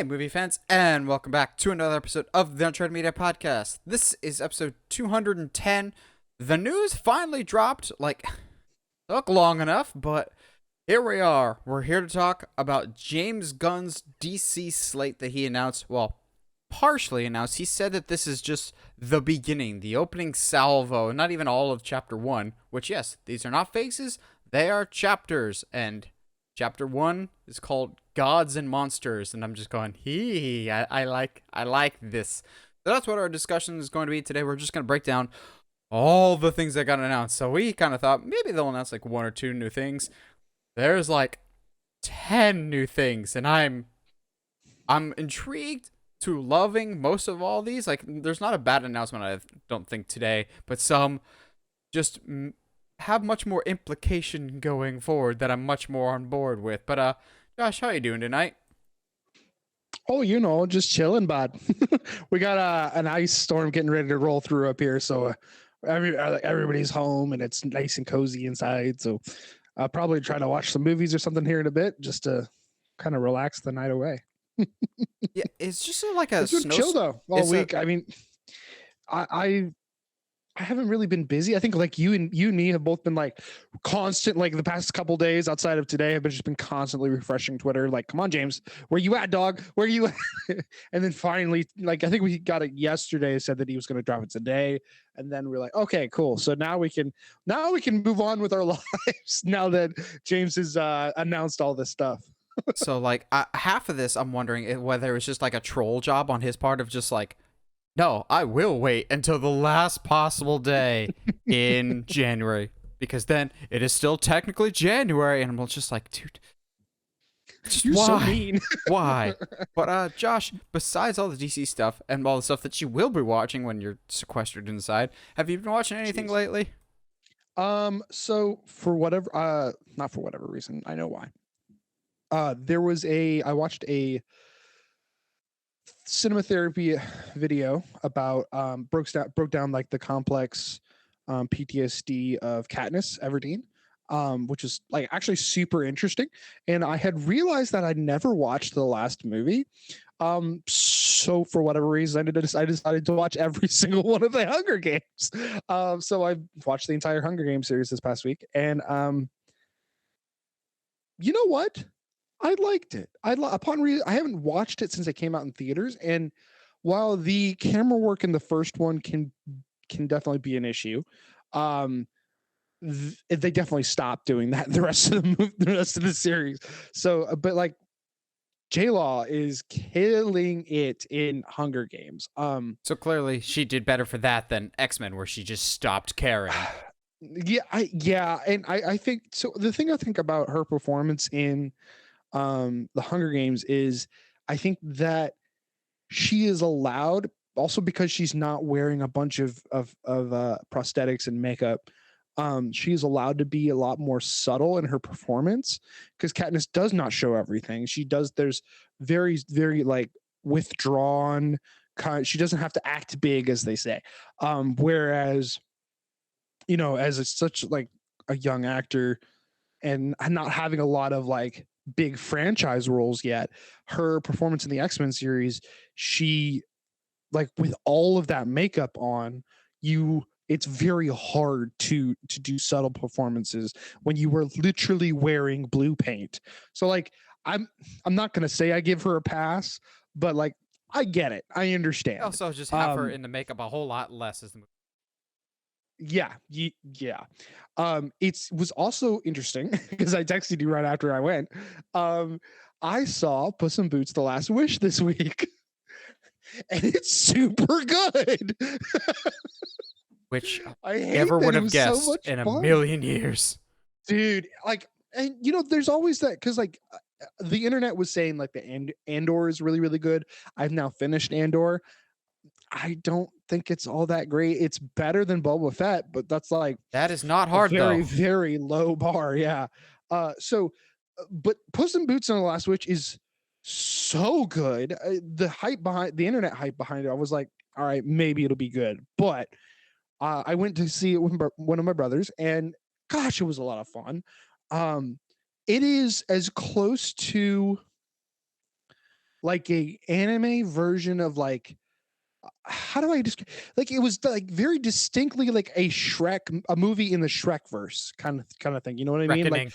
Hey, movie fans, and welcome back to another episode of the Uncharted Media Podcast. This is episode 210. The news finally dropped, took long enough, but here we are. We're here to talk about James Gunn's DC slate that he announced, well, partially announced. He said that this is just the beginning, the opening salvo, not even all of Chapter 1, which, yes, these are not phases, they are chapters, and Chapter 1 is called Gods and Monsters, and I'm just going, I like this. So that's what our discussion is going to be today. We're just going to break down all the things that got announced. So we kind of thought maybe they'll announce like one or two new things. There's like 10 new things, and I'm intrigued to loving most of all these. Like, there's not a bad announcement, I don't think, today, but some just have much more implication going forward that I'm much more on board with. But Josh, how you doing tonight? Oh, just chilling, bud. We got an ice storm getting ready to roll through up here, so everybody's home and it's nice and cozy inside. So I'll probably try to watch some movies or something here in a bit just to kind of relax the night away. Yeah, it's just like a It's been chill though all week. I I haven't really been busy. I think like you and me have both been like constant, like the past couple days outside of today have just been constantly refreshing Twitter. Like, come on, James, where you at, dog? Where you at? And then finally, like, I think we got it yesterday, said that he was going to drop it today. And then we're like, okay, cool. So now we can move on with our lives now that James has announced all this stuff. So like half of this, I'm wondering whether it was just like a troll job on his part of just like, no, I will wait until the last possible day in January, because then it is still technically January, and I'm just like, dude, just You're why? so mean. Why? But Josh, besides all the DC stuff and all the stuff that you will be watching when you're sequestered inside, have you been watching anything lately? So for whatever, not for whatever reason, I know why. I watched a cinema therapy video about broke down like the complex PTSD of Katniss Everdeen, which is like actually super interesting. And I had realized that I'd never watched the last movie. So for whatever reason, I decided to watch every single one of the Hunger Games. So I watched the entire Hunger Games series this past week, and you know what? I liked it. I haven't watched it since it came out in theaters, and while the camera work in the first one can definitely be an issue, they definitely stopped doing that the rest of the series. So, but like J Law is killing it in Hunger Games. So clearly she did better for that than X-Men, where she just stopped caring. And I think so. The thing I think about her performance in the Hunger Games is I think that she is allowed, also because she's not wearing a bunch of prosthetics and makeup. She is allowed to be a lot more subtle in her performance, because Katniss does not show everything. There's very, very like withdrawn she doesn't have to act big, as they say. Whereas, as it's such like a young actor and not having a lot of like big franchise roles yet, her performance in the X-Men series, she, like, with all of that makeup on, it's very hard to do subtle performances when you were literally wearing blue paint. So like I'm not gonna say I give her a pass, but like I get it. I understand. Also, just have her in the makeup a whole lot less as the movie. Yeah. It was also interesting because I texted you right after I went. I saw Puss in Boots: The Last Wish this week, and it's super good. Which I never would have guessed in a million years, dude. Like, and there's always that, because like the internet was saying like the Andor is really, really good. I've now finished Andor. I don't think it's all that great. It's better than Boba Fett, but that's like, that is not hard, very, though. very low bar. Yeah. But Puss in Boots on the Last Witch is so good. The internet hype behind it, I was like, all right, maybe it'll be good. But I went to see it with one of my brothers, and gosh, it was a lot of fun. It is as close to like a anime version of like, how do I describe, like it was like very distinctly like a Shrek, a movie in the Shrek verse kind of thing. You know what I mean? Like Reckoning.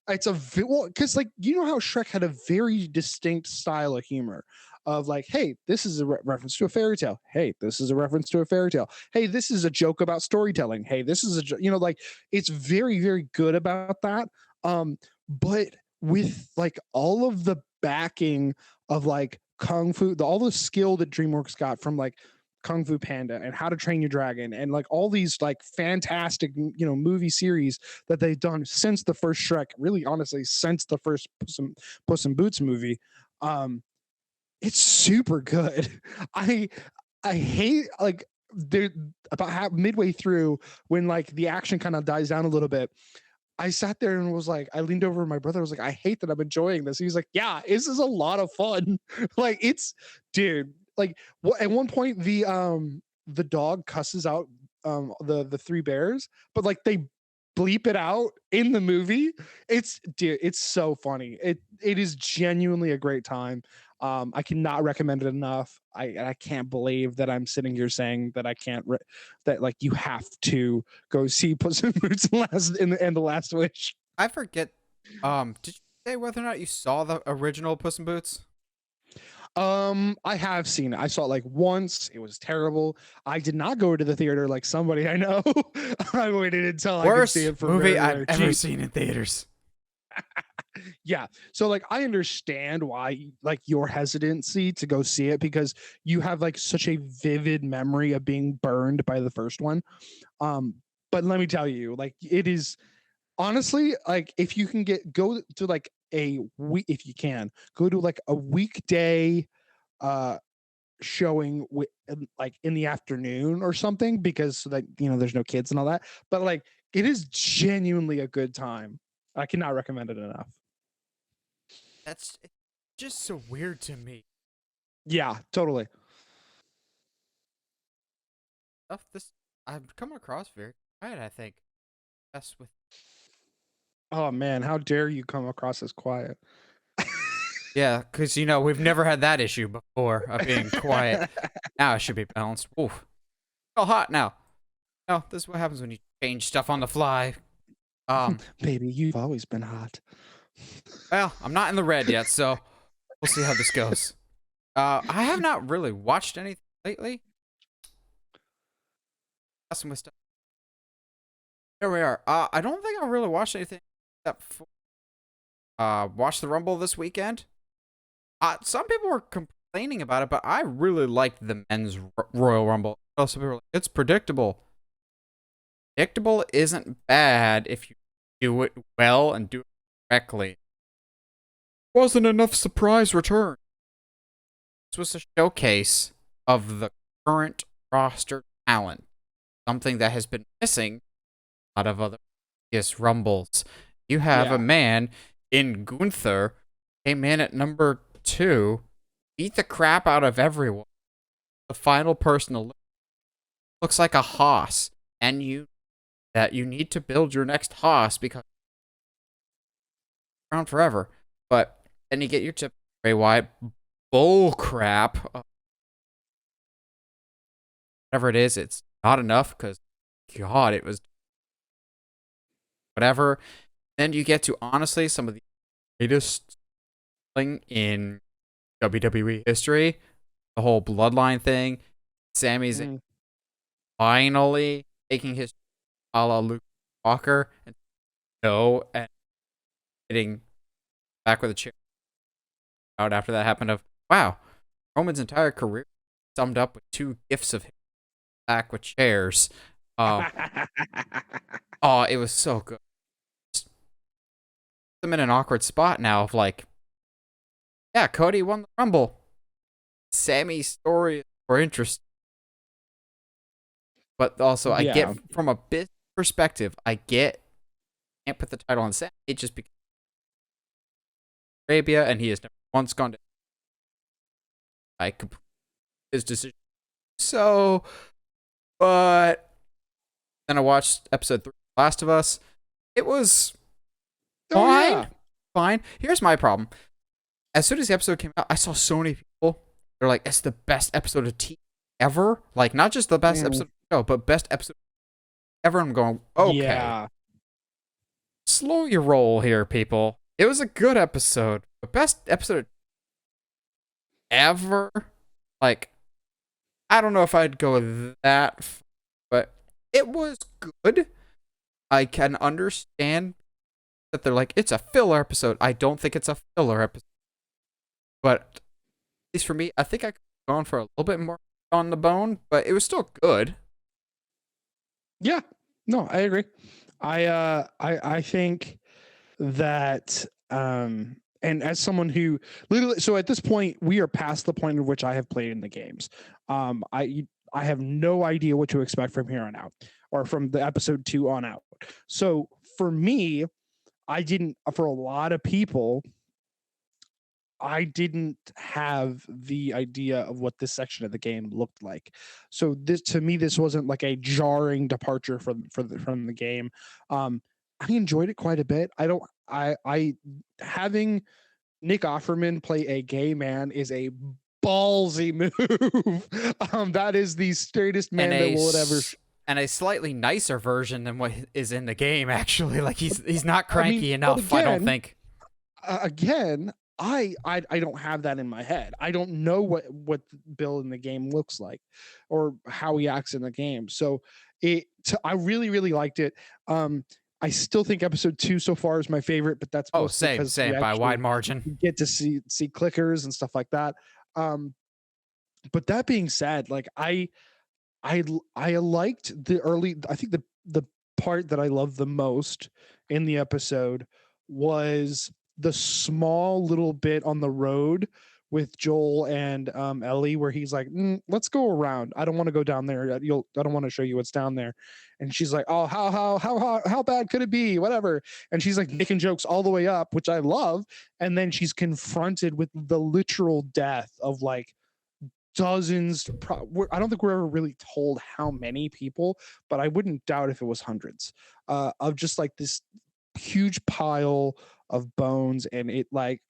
it's well, because like you know how Shrek had a very distinct style of humor of like, hey, this is a reference to a fairy tale. Hey, this is a reference to a fairy tale. Hey, this is a joke about storytelling. Hey, this is you know, like it's very very good about that. But with like all of the backing of like kung fu, all the skill that DreamWorks got from like Kung Fu Panda and How to Train Your Dragon and like all these like fantastic movie series that they've done since the first Shrek, really honestly since the first Puss in Boots movie. um it's super good. I I hate like there about midway through when like the action kind of dies down a little bit. I sat there and was like, I leaned over to my brother. I was like, I hate that I'm enjoying this. He's like, yeah, this is a lot of fun. Like it's, dude. Like at one point the dog cusses out the three bears, but like they bleep it out in the movie. It's dude, it's so funny. It is genuinely a great time. I cannot recommend it enough. I can't believe that I'm sitting here saying that I can't that like you have to go see Puss in Boots and the Last Wish. I forget. Did you say whether or not you saw the original Puss in Boots? I have seen it. I saw it like once. It was terrible. I did not go to the theater like somebody I know. I waited until I could see Worst it for movie very, I've very ever cheap. seen in theaters. Yeah. So like I understand why like your hesitancy to go see it because you have like such a vivid memory of being burned by the first one. Um, but let me tell you, like it is honestly like if you can go to like a week, if you can go to like a weekday uh showing like in the afternoon or something because so that there's no kids and all that, but like it is genuinely a good time. I cannot recommend it enough. That's it's just so weird to me. Yeah, totally. Stuff this I've come across very quiet. I think that's with Oh man, how dare you come across as quiet. yeah, because we've never had that issue before of being quiet. Now it should be balanced. Oof, all hot now. No, this is what happens when you change stuff on the fly. Um, Baby, you've always been hot. well, I'm not in the red yet, so we'll see how this goes. I have not really watched anything lately. Messing with stuff. There we are. I don't think I really watched anything except for watch the Rumble this weekend. Some people were complaining about it, but I really liked the men's Royal Rumble. Also, people were like, it's predictable. Predictable isn't bad if you do it well and do it correctly. Wasn't enough surprise return. This was a showcase of the current roster talent, something that has been missing a lot of other previous Rumbles. You have a Yeah. man in Gunther, came in at number 2, beat the crap out of everyone. The final person to looks like a Haas, and you need to build your next Haas because it's around forever. But then you get your tip Bray Wyatt bull crap. Whatever it is, it's not enough because God, it was whatever. Then you get to honestly some of the greatest thing in WWE history, the whole bloodline thing. Sammy's Mm. finally taking his a la Luke Walker and hitting back with a chair out after that happened of wow, Roman's entire career summed up with 2 gifts of him back with chairs. Oh, it was so good. I'm in an awkward spot now of like, yeah, Cody won the Rumble. Sammy's story is more interesting. But also, I get Yeah. from a business perspective, can't put the title on Sammy. It just because Arabia, and he has never once gone to. I complete his decision. So, but then I watched episode 3 of Last of Us. It was Oh fine. yeah. Fine. Here's my problem. as soon as the episode came out, I saw so many people. They're like, it's the best episode of TV ever. Like, not just the best episode of the show, but best episode ever. I'm going, okay, Yeah. slow your roll here, people. It was a good episode. The best episode ever. Like, I don't know if I'd go that far, but it was good. I can understand that they're like, it's a filler episode. I don't think it's a filler episode. But at least for me, I think I could have gone for a little bit more on the bone, but it was still good. Yeah. No, I agree. I think that and as someone who literally, so at this point we are past the point at which I have played in the games. I have no idea what to expect from here on out, or from the episode 2 on out. So for me, for a lot of people, I didn't have the idea of what this section of the game looked like. So this, to me, this wasn't like a jarring departure from the game. I enjoyed it quite a bit. I having Nick Offerman play a gay man is a ballsy move. That is the straightest man that will ever. And a slightly nicer version than what is in the game. Actually, like he's not cranky enough. Again, I don't think. Again, I don't have that in my head. I don't know what Bill in the game looks like, or how he acts in the game. So I really liked it. I still think episode 2 so far is my favorite, but that's same by a wide margin. Get to see clickers and stuff like that. But that being said, like I liked the early. I think the part that I loved the most in the episode was the small little bit on the road with Joel and Ellie, where he's like, let's go around. I don't want to go down there. I don't want to show you what's down there. And she's like, oh, how bad could it be? Whatever. And she's like making jokes all the way up, which I love. And then she's confronted with the literal death of like dozens. I don't think we're ever really told how many people, but I wouldn't doubt if it was hundreds of just like this huge pile of bones. And it like,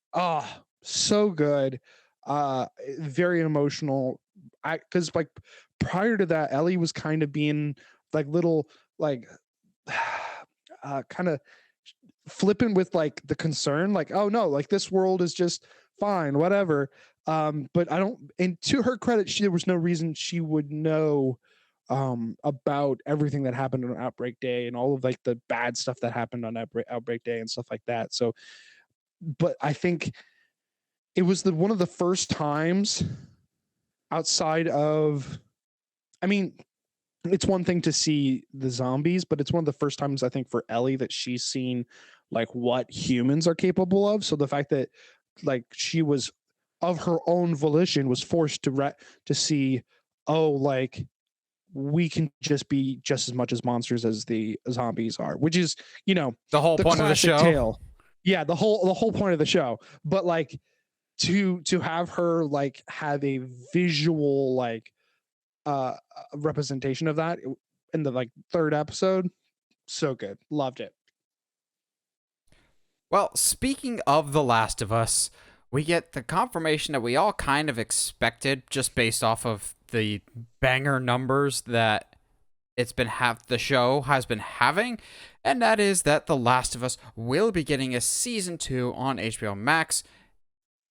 so good, very emotional. Because like prior to that, Ellie was kind of being like little like kind of flipping with like the concern, like, oh no, like this world is just fine, whatever. But I don't, and to her credit, there was no reason she would know about everything that happened on Outbreak Day and all of like the bad stuff that happened on Outbreak Day and stuff like that. So, but I think it was one of the first times outside of, I mean, it's one thing to see the zombies, but it's one of the first times I think for Ellie that she's seen like what humans are capable of. So the fact that like she was of her own volition was forced to see, oh, like we can just be just as much as monsters as the zombies are, which is, the whole point of the show. Tale. Yeah, the whole point of the show. But like to have her like have a visual like representation of that in the like 3rd episode, so good. Loved it. Well, speaking of The Last of Us, we get the confirmation that we all kind of expected just based off of the banger numbers that the show has been having, and that is that The Last of Us will be getting a season 2 on HBO Max,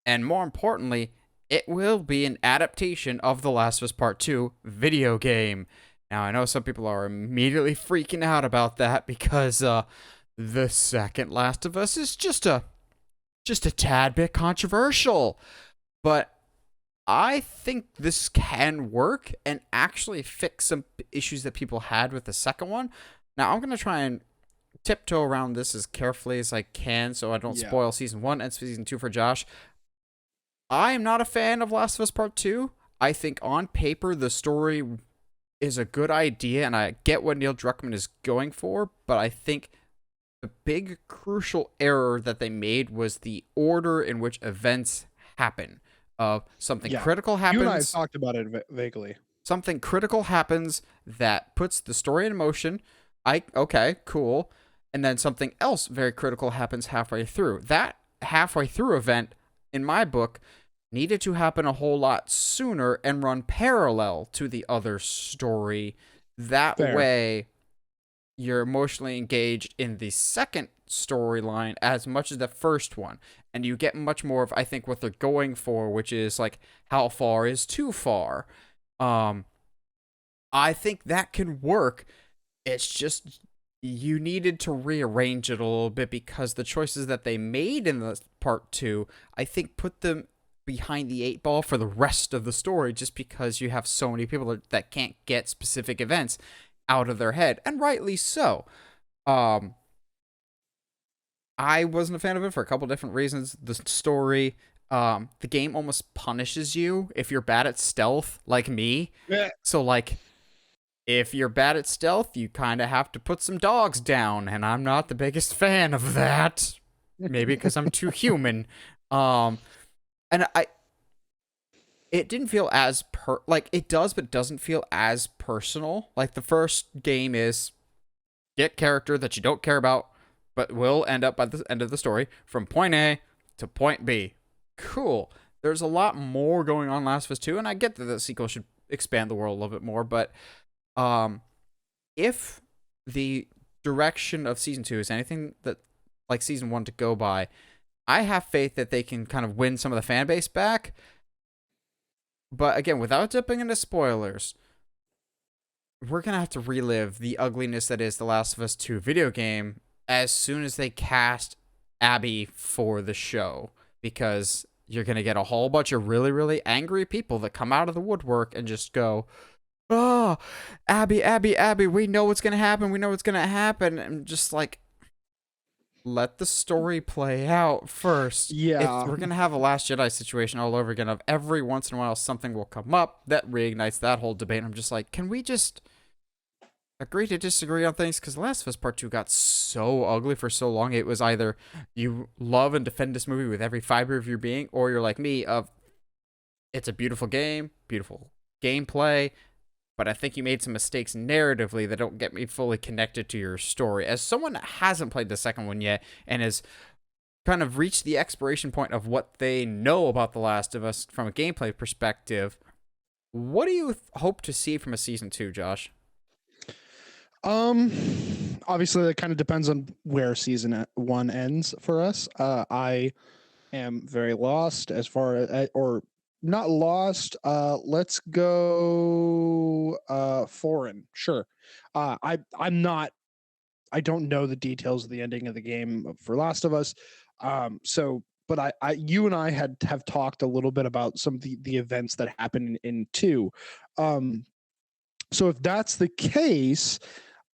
and more importantly, it will be an adaptation of The Last of Us Part 2 video game. Now, I know some people are immediately freaking out about that because the second Last of Us is just a tad bit controversial, but I think this can work and actually fix some issues that people had with the second one. Now, I'm going to try and tiptoe around this as carefully as I can so I don't spoil season 1 and season 2 for Josh. I am not a fan of Last of Us Part 2. I think on paper the story is a good idea and I get what Neil Druckmann is going for, but I think the big crucial error that they made was the order in which events happen. Something critical happens. You and I have talked about it vaguely. Something critical happens that puts the story in motion. Okay, cool. And then something else very critical happens halfway through. That halfway through event in my book, needed to happen a whole lot sooner and run parallel to the other story. That Fair. way, you're emotionally engaged in the second storyline as much as the first one. And you get much more of, I think, what they're going for, which is like, how far is too far? I think that can work. It's just you needed to rearrange it a little bit because the choices that they made in the part two, I think, put them behind the eight ball for the rest of the story just because you have so many people that can't get specific events out of their head, and rightly so. I wasn't a fan of it for a couple different reasons. The story, the game almost punishes you if you're bad at stealth, like me. Yeah. So, like, if you're bad at stealth, you kind of have to put some dogs down, and I'm not the biggest fan of that. Maybe because I'm too human. And it didn't feel as like it does, but doesn't feel as personal. Like the first game is get character that you don't care about, but will end up by the end of the story from point A to point B. Cool. There's a lot more going on in Last of Us 2, and I get that the sequel should expand the world a little bit more, but if the direction of season 2 is anything that like season 1 to go by, I have faith that they can kind of win some of the fan base back. But again, without dipping into spoilers, we're going to have to relive the ugliness that is The Last of Us 2 video game as soon as they cast Abby for the show. Because you're going to get a whole bunch of really, really angry people that come out of the woodwork and just go, oh, Abby, Abby, Abby, we know what's going to happen. We know what's going to happen. And just like, let the story play out first. Yeah. We're going to have a Last Jedi situation all over again of every once in a while something will come up that reignites that whole debate. And I'm just like, can we just agree to disagree on things? Because Last of Us Part 2 got so ugly for so long. It was either you love and defend this movie with every fiber of your being, or you're like me of it's a beautiful game, beautiful gameplay, but I think you made some mistakes narratively that don't get me fully connected to your story. As someone that hasn't played the second one yet and has kind of reached the expiration point of what they know about The Last of Us from a gameplay perspective, what do you hope to see from a season 2, Josh? Obviously that kind of depends on where season 1 ends for us. I am very lost as far as, or not lost. Let's go foreign. Sure. I'm not. I don't know the details of the ending of the game for Last of Us. But you and I have talked a little bit about some of the events that happened in 2. So if that's the case,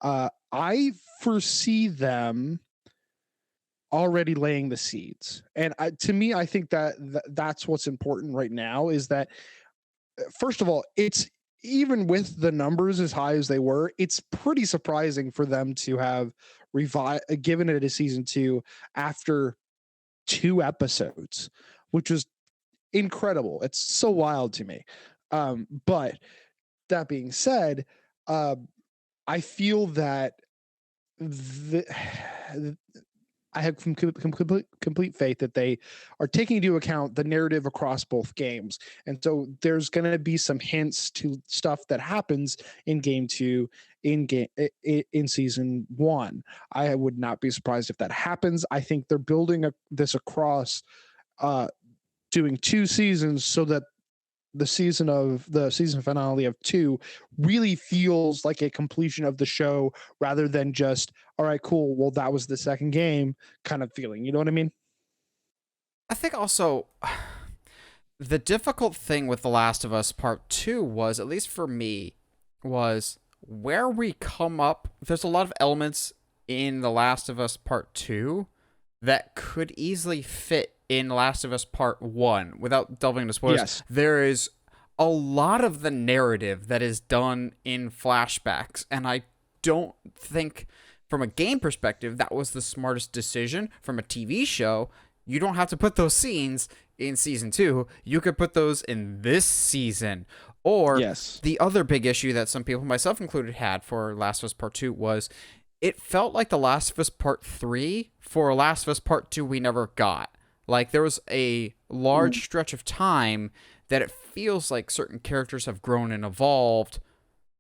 I foresee them already laying the seeds. And to me, I think that's what's important right now is that, first of all, it's even with the numbers as high as they were, it's pretty surprising for them to have given it a season 2 after 2 episodes, which was incredible. It's so wild to me. But that being said, I feel that I have complete faith that they are taking into account the narrative across both games. And so there's going to be some hints to stuff that happens in game 2 in season 1. I would not be surprised if that happens. I think they're building this across doing 2 seasons so that the season finale of 2 really feels like a completion of the show rather than just, all right, cool, well, that was the second game kind of feeling. You know what I mean? I think also the difficult thing with The Last of Us Part 2 was, at least for me, was where we come up. There's a lot of elements in The Last of Us Part 2 that could easily fit in Last of Us Part 1 without delving into spoilers. Yes. There is a lot of the narrative that is done in flashbacks, and I don't think from a game perspective that was the smartest decision. From a TV show, you don't have to put those scenes in season 2. You could put those in this season. Or yes. The other big issue that some people, myself included, had for Last of Us Part 2 was it felt like The Last of Us Part 3 for Last of Us Part 2 we never got. Like, there was a large stretch of time that it feels like certain characters have grown and evolved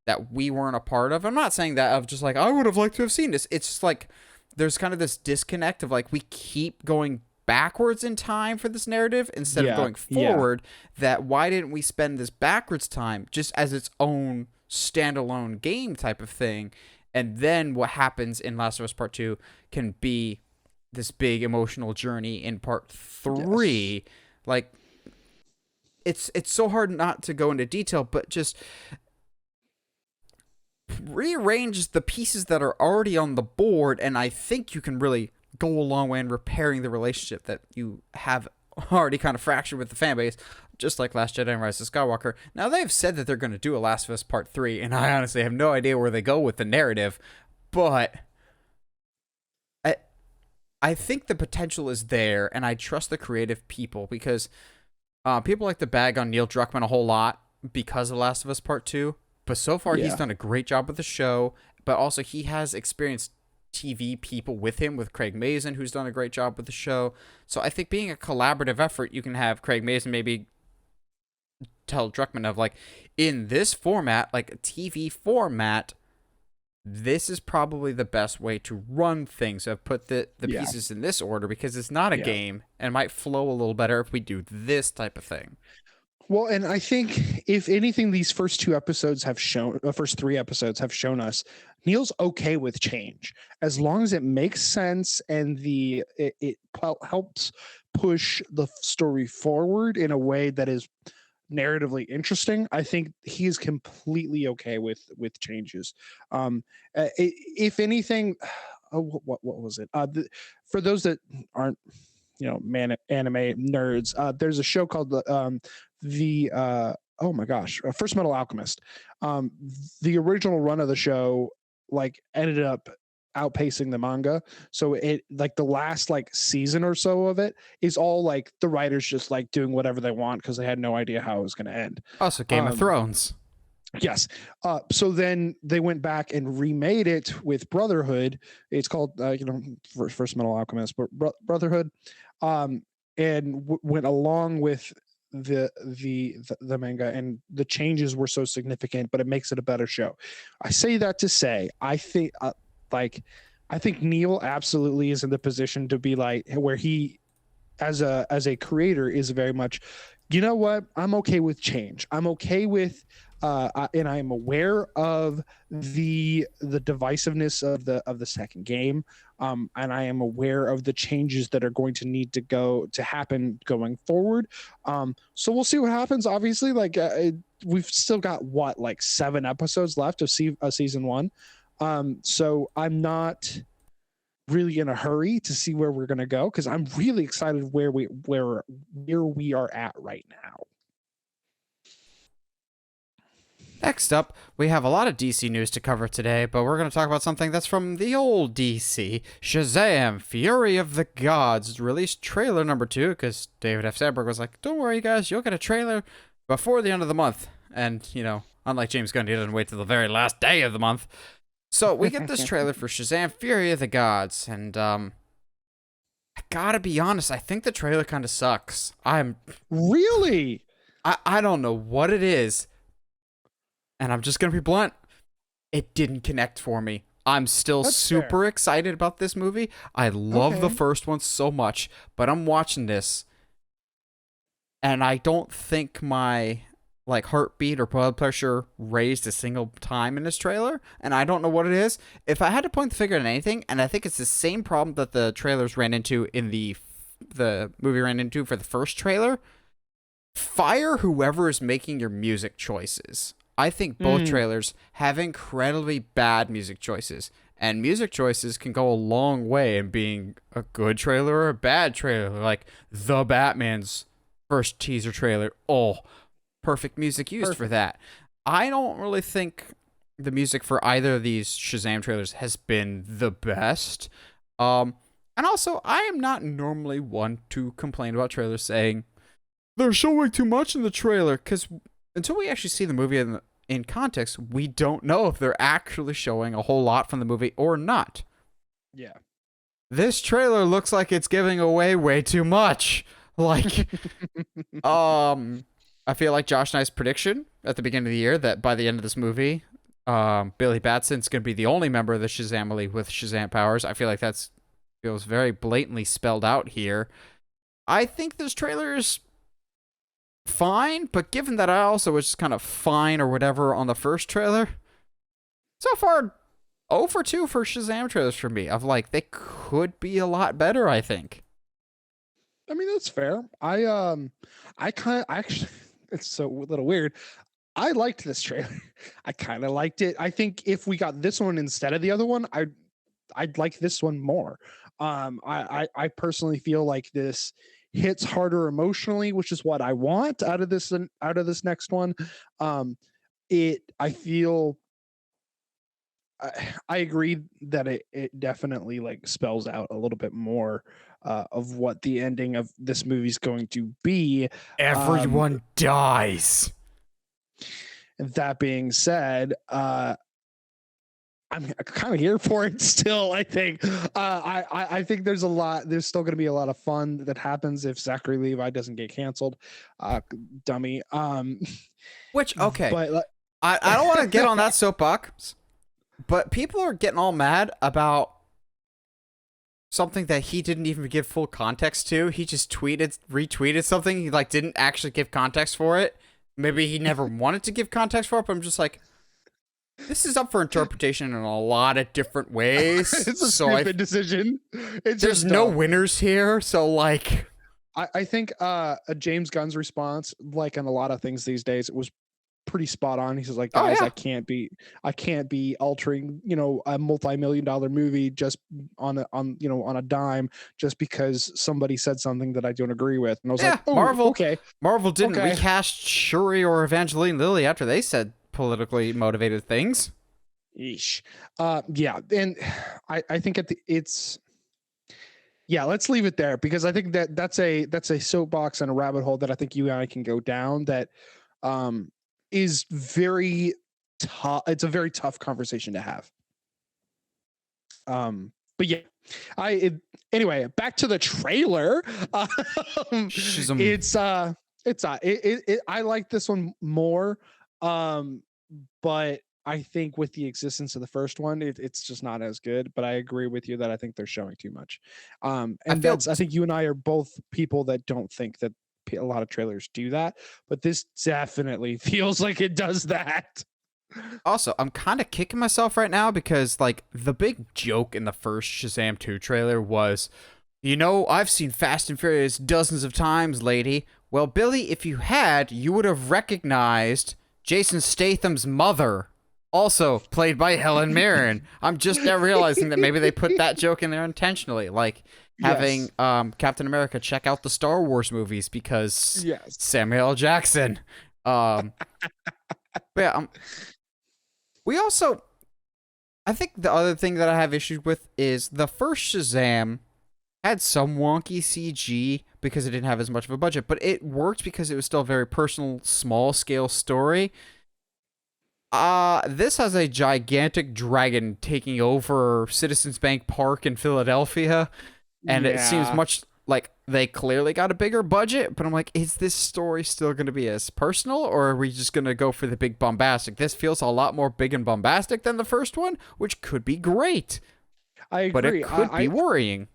that we weren't a part of. I'm not saying that of just like, I would have liked to have seen this. It's just like, there's kind of this disconnect of like, we keep going backwards in time for this narrative instead of going forward. That why didn't we spend this backwards time just as its own standalone game type of thing? And then what happens in Last of Us Part 2 can be this big emotional journey in Part 3. Yes. Like, it's so hard not to go into detail, but just rearrange the pieces that are already on the board, and I think you can really go a long way in repairing the relationship that you have already kind of fractured with the fan base, just like Last Jedi and Rise of Skywalker. Now, they've said that they're going to do a Last of Us Part 3, and I honestly have no idea where they go with the narrative, but I think the potential is there, and I trust the creative people, because people like to bag on Neil Druckmann a whole lot because of Last of Us Part 2, but so far he's done a great job with the show, but also he has experienced TV people with him, with Craig Mazin, who's done a great job with the show. So I think being a collaborative effort, you can have Craig Mazin maybe tell Druckmann of like, in this format, like a TV format, this is probably the best way to run things. I've put the pieces in this order because it's not a game and it might flow a little better if we do this type of thing. Well, and I think if anything, these first 2 episodes have shown, the first 3 episodes have shown us Neil's okay with change as long as it makes sense and it helps push the story forward in a way that is narratively interesting. I think he is completely okay with changes. If anything, what was it? For those that aren't, anime nerds, there's a show called First Metal Alchemist. The original run of the show ended up outpacing the manga, so it the last season or so of it is all the writers just doing whatever they want because they had no idea how it was going to end. Also, Game of Thrones. Yes. So then they went back and remade it with Brotherhood. It's called First Metal Alchemist, but Brotherhood, and went along with the manga, and the changes were so significant, but it makes it a better show. I say that to say I think I think Neil absolutely is in the position to be where he as a creator is very much, you know what, I'm okay with change. I'm okay with and I'm aware of the divisiveness of the second game, and I am aware of the changes that are going to need to happen going forward. So we'll see what happens. Obviously, we've still got 7 episodes left of season 1. So I'm not really in a hurry to see where we're going to go because I'm really excited where we are at right now. Next up, we have a lot of DC news to cover today, but we're going to talk about something that's from the old DC. Shazam! Fury of the Gods released trailer number 2 because David F. Sandberg was like, don't worry guys, you'll get a trailer before the end of the month. And, unlike James Gunn, he doesn't wait till the very last day of the month. So we get this trailer for Shazam! Fury of the Gods, and I gotta be honest, I think the trailer kind of sucks. Really? I don't know what it is. And I'm just going to be blunt. It didn't connect for me. I'm still super excited about this movie. I love the first one so much, but I'm watching this and I don't think my heartbeat or blood pressure raised a single time in this trailer, and I don't know what it is. If I had to point the finger at anything, and I think it's the same problem that the trailers ran into in the movie ran into for the first trailer, fire whoever is making your music choices. I think both trailers have incredibly bad music choices, and music choices can go a long way in being a good trailer or a bad trailer. Like The Batman's first teaser trailer. Oh, perfect music used for that. I don't really think the music for either of these Shazam trailers has been the best. And also, I am not normally one to complain about trailers saying they're showing too much in the trailer, because until we actually see the movie in context, we don't know if they're actually showing a whole lot from the movie or not. Yeah. this trailer looks like it's giving away way too much. Like, I feel like Josh and I's prediction at the beginning of the year that by the end of this movie, Billy Batson's going to be the only member of the Shazam Elite with Shazam powers. I feel like that's feels very blatantly spelled out here. I think this trailer is fine, but given that I also was just kind of fine or whatever on the first trailer, so far 0 for 2 for Shazam trailers for me. Of like, they could be a lot better, I think. I mean, that's fair. I actually, it's so a little weird. I liked this trailer. I kind of liked it. I think if we got this one instead of the other one, I'd like this one more. I personally feel like this hits harder emotionally, which is what I want out of this next one. I feel I agree that it definitely like spells out a little bit more of what the ending of this movie is going to be. Everyone dies. That being said, I'm kind of here for it still. I think I think there's still going to be a lot of fun that happens if Zachary Levi doesn't get canceled. Dummy. Which, okay, but I don't want to get on that soapbox, but people are getting all mad about something that he didn't even give full context to. He just retweeted something. He like didn't actually give context for it. Maybe he never wanted to give context for it, but I'm just like, this is up for interpretation in a lot of different ways. It's a stupid decision. There's no winners here, so like, I think James Gunn's response, like in a lot of things these days, it was pretty spot on. He says like, guys, I can't be altering, a multi-million-dollar movie just on a dime just because somebody said something that I don't agree with. And I was like, oh, Marvel, okay. Marvel didn't recast Shuri or Evangeline Lilly after they said politically motivated things. Yeesh. Yeah, and I think let's leave it there because I think that's a soapbox and a rabbit hole that I think you and I can go down that is very tough. It's a very tough conversation to have. But yeah, anyway, back to the trailer. I like this one more. But I think with the existence of the first one, it's just not as good. But I agree with you that I think they're showing too much. I think you and I are both people that don't think that a lot of trailers do that, but this definitely feels like it does that. Also, I'm kind of kicking myself right now because like the big joke in the first Shazam 2 trailer was, I've seen Fast and Furious dozens of times, lady. Well, Billy, if you had, you would have recognized Jason Statham's mother, also played by Helen Mirren. I'm just now realizing that maybe they put that joke in there intentionally, like having Captain America check out the Star Wars movies because Samuel L. Jackson. But yeah, we also, I think the other thing that I have issues with is the first Shazam had some wonky CG because it didn't have as much of a budget, but it worked because it was still a very personal, small-scale story. This has a gigantic dragon taking over Citizens Bank Park in Philadelphia, and it seems much like they clearly got a bigger budget, but I'm like, is this story still going to be as personal, or are we just going to go for the big bombastic? This feels a lot more big and bombastic than the first one, which could be great. I agree. But it could be worrying.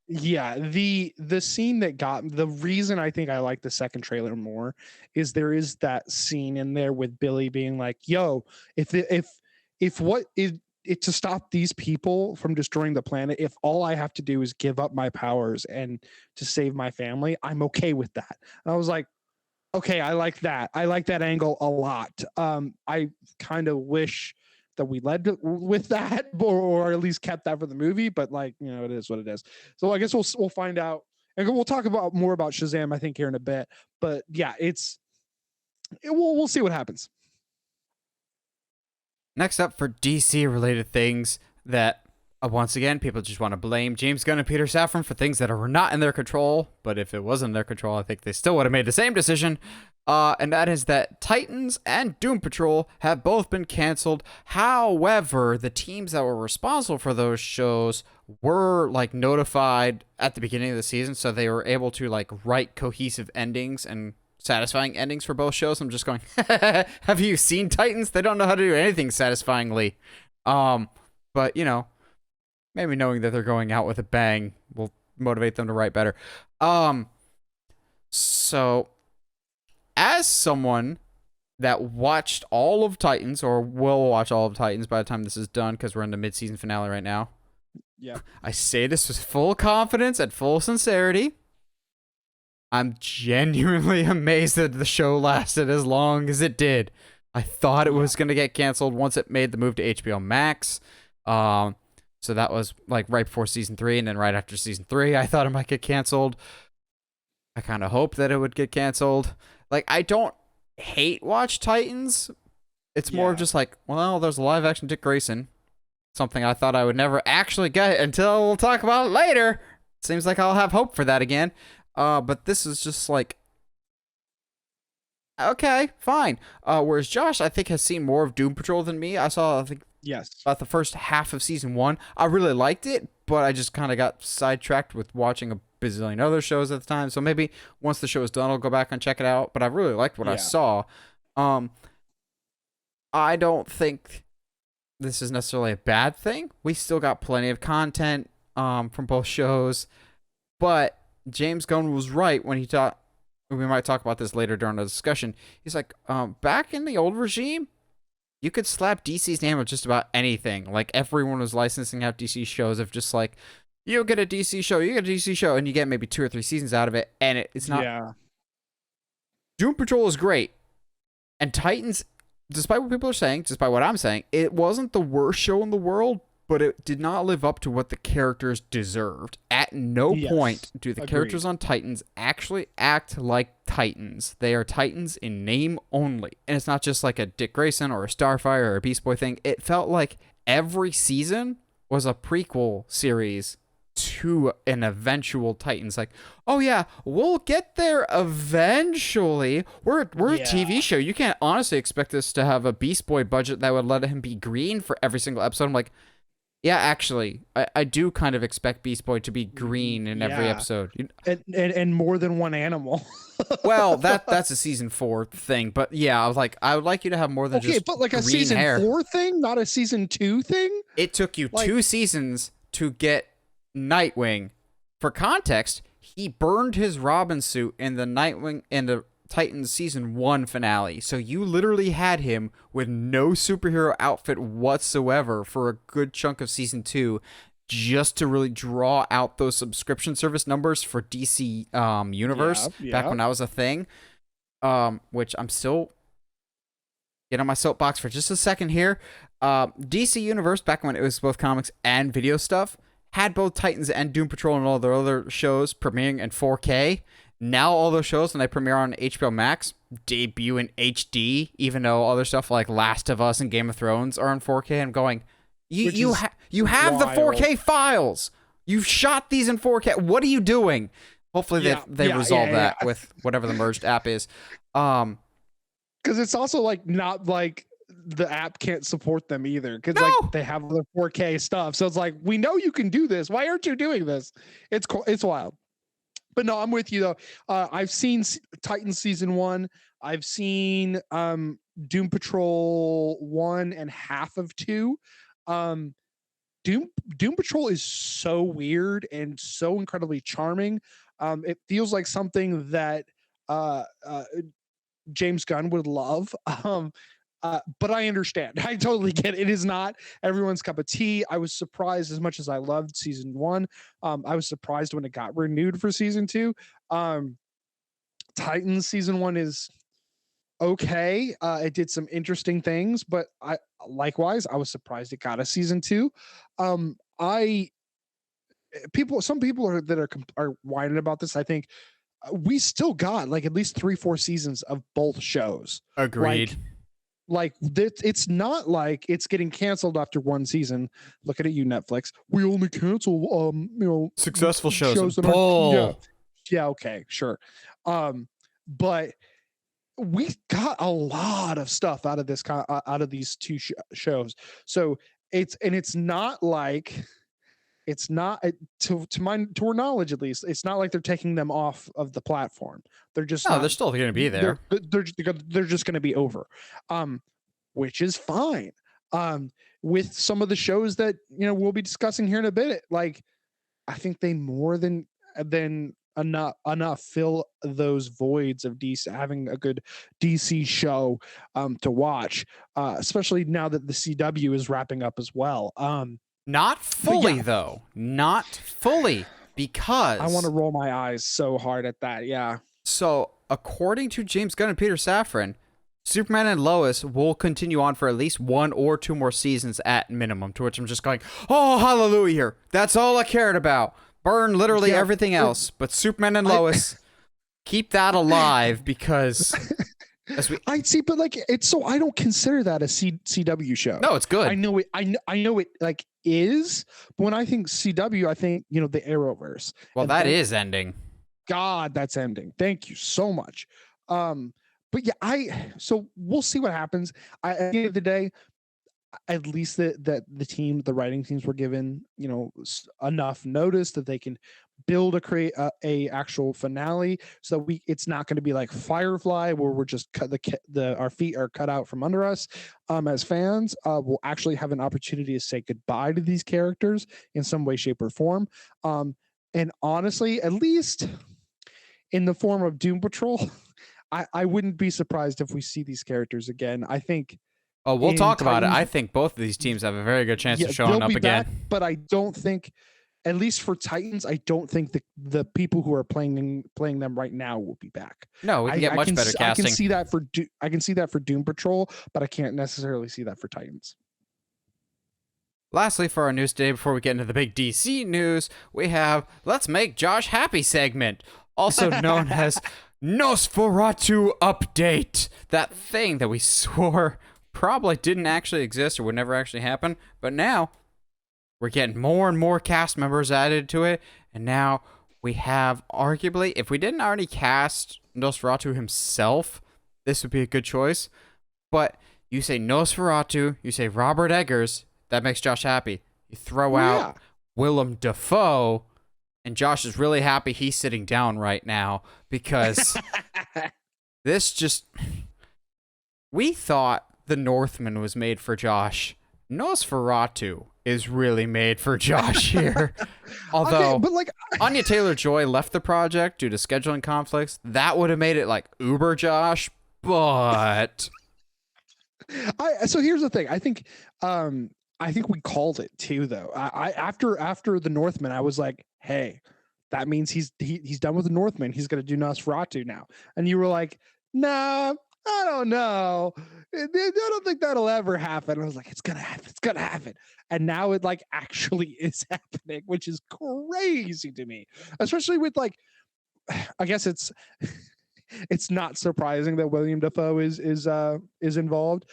Yeah, the scene that got the reason I think I like the second trailer more is there is that scene in there with Billy being like, "Yo, if what is it to stop these people from destroying the planet, if all I have to do is give up my powers and to save my family, I'm okay with that." And I was like, "Okay, I like that. I like that angle a lot." I kind of wish that we led with that or at least kept that for the movie, but like, it is what it is. So I guess we'll find out, and we'll talk about more about Shazam I think here in a bit, but yeah, we'll see what happens. Next up, for DC related things that once again people just want to blame James Gunn and Peter Safran for things that are not in their control, but if it was in their control, I think they still would have made the same decision. And that is that Titans and Doom Patrol have both been canceled. However, the teams that were responsible for those shows were like notified at the beginning of the season, so they were able to like write cohesive endings and satisfying endings for both shows. I'm just going, have you seen Titans? They don't know how to do anything satisfyingly. But you know, maybe knowing that they're going out with a bang will motivate them to write better. So as someone that watched all of Titans, or will watch all of Titans by the time this is done, because we're in the mid-season finale right now. Yeah. I say this with full confidence and full sincerity. I'm genuinely amazed that the show lasted as long as it did. I thought it was going to get canceled once it made the move to HBO Max. So that was like right before season 3, and then right after season 3, I thought it might get canceled. I kind of hoped that it would get canceled. Like, I don't hate watch Titans. It's more of just like, well, there's a live action Dick Grayson. Something I thought I would never actually get until we'll talk about it later. Seems like I'll have hope for that again. But this is just like, okay, fine. Whereas Josh, I think, has seen more of Doom Patrol than me. I saw, I think, about the first half of season 1. I really liked it, but I just kind of got sidetracked with watching a bazillion other shows at the time. So maybe once the show is done, I'll go back and check it out. But I really liked what I saw. I don't think this is necessarily a bad thing. We still got plenty of content from both shows. But James Gunn was right when he thought, we might talk about this later during the discussion. He's like, back in the old regime, you could slap DC's name on just about anything. Like, everyone was licensing out DC shows of just like, you get a DC show, and you get maybe 2 or 3 seasons out of it, and it's not. Yeah. Doom Patrol is great, and Titans, despite what people are saying, despite what I'm saying, it wasn't the worst show in the world, but it did not live up to what the characters deserved. At no point do the characters on Titans actually act like Titans. They are Titans in name only. And it's not just like a Dick Grayson or a Starfire or a Beast Boy thing. It felt like every season was a prequel series to an eventual Titans. Like, oh yeah, we'll get there eventually. We're a TV show. You can't honestly expect us to have a Beast Boy budget that would let him be green for every single episode. I'm like, yeah, actually, I do kind of expect Beast Boy to be green in every episode. And more than one animal. Well, that's a season 4 thing, but yeah, I was like, I would like you to have more than just but like a green season hair. 4 thing, not a season 2 thing. It took you 2 seasons to get Nightwing. For context, he burned his Robin suit in the Nightwing in the Titans season 1 finale. So you literally had him with no superhero outfit whatsoever for a good chunk of season 2, just to really draw out those subscription service numbers for DC Universe back when that was a thing. Which I'm still getting on my soapbox for just a second here. DC Universe, back when it was both comics and video stuff, had both Titans and Doom Patrol and all their other shows premiering in 4K. Now all those shows, when they premiere on HBO Max, debut in HD, even though other stuff like Last of Us and Game of Thrones are in 4K. I'm going, you have the 4K files. You've shot these in 4K. What are you doing? Hopefully they resolve that with whatever the merged app is. Because it's also like not like the app can't support them either, because like they have the 4K stuff. So it's like, we know you can do this. Why aren't you doing this? It's wild. But no, I'm with you though. I've seen Titans season 1. I've seen Doom Patrol 1 and half of 2. Doom Patrol is so weird and so incredibly charming. It feels like something that James Gunn would love. But I understand. I totally get it. It is not everyone's cup of tea. I was surprised, as much as I loved season 1. I was surprised when it got renewed for season 2. Titans season 1 is okay. It did some interesting things, but likewise, I was surprised it got a season 2. Some people are whining about this. I think we still got like at least 3-4 seasons of both shows. Agreed. Like it's not like it's getting canceled after 1 season. Looking at you, Netflix. We only cancel successful shows. that are, okay, sure. But we got a lot of stuff out of out of these two shows. So it's not like it's not to our knowledge, at least, it's not like they're taking them off of the platform. They're just No, not. they're still going to be there. They're just going to be over, which is fine. With some of the shows that we'll be discussing here in a bit, like I think they more than enough fill those voids of DC, having a good DC show to watch, especially now that the CW is wrapping up as well. Not fully, though. Not fully, because I want to roll my eyes so hard at that. Yeah. So, according to James Gunn and Peter Safran, Superman and Lois will continue on for at least 1 or 2 more seasons at minimum, to which I'm just going, oh, hallelujah. That's all I cared about. Burn literally everything else, but Superman and Lois, keep that alive, because I see, but like it's so I don't consider that a CW show. No, it's good. I know it. I know it like is, but when I think CW, I think the Arrowverse. Well, that is ending. God, that's ending. Thank you so much. But yeah, so we'll see what happens. At the end of the day, at least the writing teams were given enough notice that they can create a actual finale, so it's not going to be like Firefly where we're just our feet are cut out from under us. As fans, we'll actually have an opportunity to say goodbye to these characters in some way, shape, or form. And honestly, at least in the form of Doom Patrol, I wouldn't be surprised if we see these characters again. I think. Oh, we'll talk about it. I think both of these teams have a very good chance of showing up again. But I don't think, at least for Titans, I don't think the people who are playing them right now will be back. No, we can get much better casting. I can see that for Doom Patrol, but I can't necessarily see that for Titans. Lastly, for our news today, before we get into the big DC news, we have Let's Make Josh Happy segment, also known as Nosferatu Update. That thing that we swore probably didn't actually exist or would never actually happen, but now we're getting more and more cast members added to it, and now we have, arguably, if we didn't already cast Nosferatu himself, this would be a good choice. But you say Nosferatu, you say Robert Eggers, that makes Josh happy. You throw out Willem Dafoe, and Josh is really happy he's sitting down right now, because this just... We thought The Northman was made for Josh. Nosferatu is really made for Josh here. Although, but like, Anya Taylor-Joy left the project due to scheduling conflicts. That would have made it like Uber Josh, but... So here's the thing. I think we called it too, though. After The Northman, I was like, hey, that means he's done with The Northman. He's going to do Nosferatu now. And you were like, nah, I don't know. I don't think that'll ever happen. I was like, it's gonna happen. It's gonna happen. And now it like actually is happening, which is crazy to me. Especially with like, I guess it's not surprising that Willem Dafoe is involved.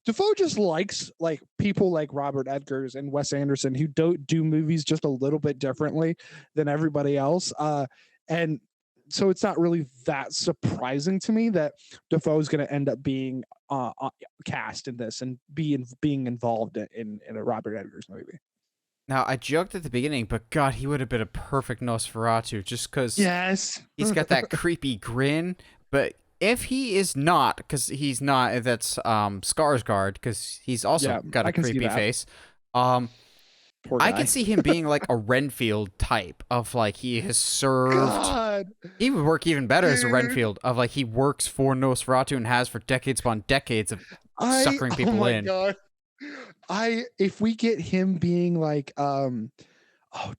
Dafoe just likes like people like Robert Eggers and Wes Anderson who don't do movies just a little bit differently than everybody else. And so it's not really that surprising to me that Dafoe is going to end up being cast in this and being involved in a Robert Eggers movie. Now, I joked at the beginning, but God, he would have been a perfect Nosferatu just because he's got that creepy grin. But if he is not, because he's not, that's Skarsgård, because he's also got a creepy face. I can see him being like a Renfield type of like he has served. God. He would work even better as a Renfield of like he works for Nosferatu and has for decades upon decades of suckering people in. God. If we get him being like oh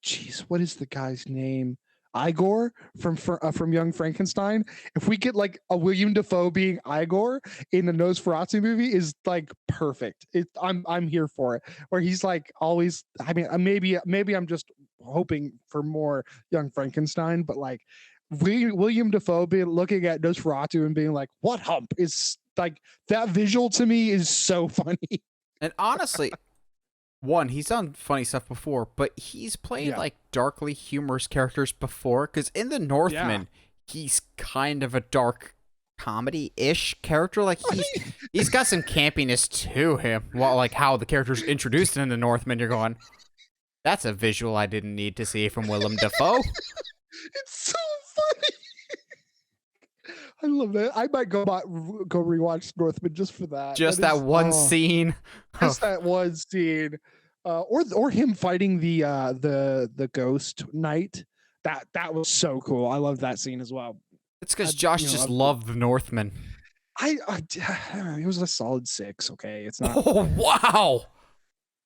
geez, what is the guy's name? Igor from Young Frankenstein. If we get like a Willem Dafoe being Igor in the Nosferatu movie, is like perfect. I'm here for it. Where he's like always. I mean, maybe I'm just hoping for more Young Frankenstein, but like Willem Dafoe looking at Nosferatu and being like, "What hump?" is like that visual to me is so funny. And honestly. One, he's done funny stuff before, but he's played like darkly humorous characters before. Because in The Northman, he's kind of a dark comedy-ish character. Like he's got some campiness to him. Well, like how the character's introduced in the Northman, you're going, that's a visual I didn't need to see from Willem Dafoe. It's so funny. I love that. I might go rewatch Northman just for that. Just that one scene. Just that one scene. Or him fighting the ghost knight. That was so cool. I love that scene as well. It's because Josh just loved the Northman. It was a solid 6. Okay, it's not. Oh wow.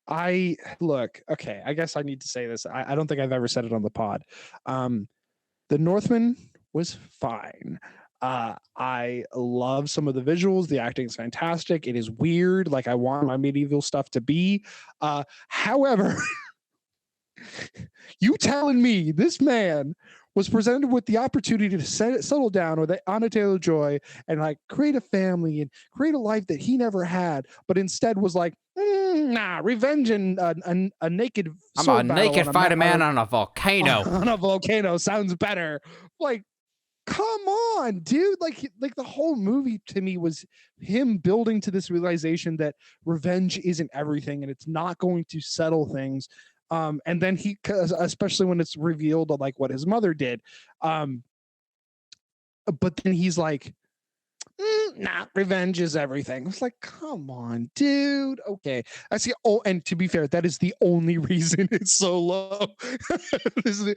Okay, I guess I need to say this. I don't think I've ever said it on the pod. The Northman was fine. I love some of the visuals. The acting is fantastic. It is weird. Like I want my medieval stuff to be. However, you telling me this man was presented with the opportunity to settle down with Anna Taylor-Joy and like create a family and create a life that he never had, but instead was like, nah, revenge and a naked. I'm a naked fighter man on a volcano. On a volcano sounds better. Like, come on, dude. Like the whole movie to me was him building to this realization that revenge isn't everything and it's not going to settle things. And then especially when it's revealed like what his mother did. But then he's like, nah, revenge is everything. It's like, come on, dude. Okay. I see. Oh, and to be fair, that is the only reason it's so low. Because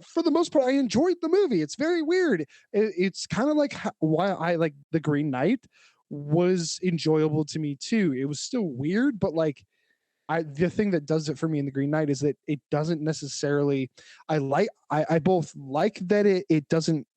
for the most part, I enjoyed the movie. It's very weird. It's kind of like why I like The Green Knight was enjoyable to me too. It was still weird, but like, the thing that does it for me in The Green Knight is that it doesn't necessarily. I both like that it doesn't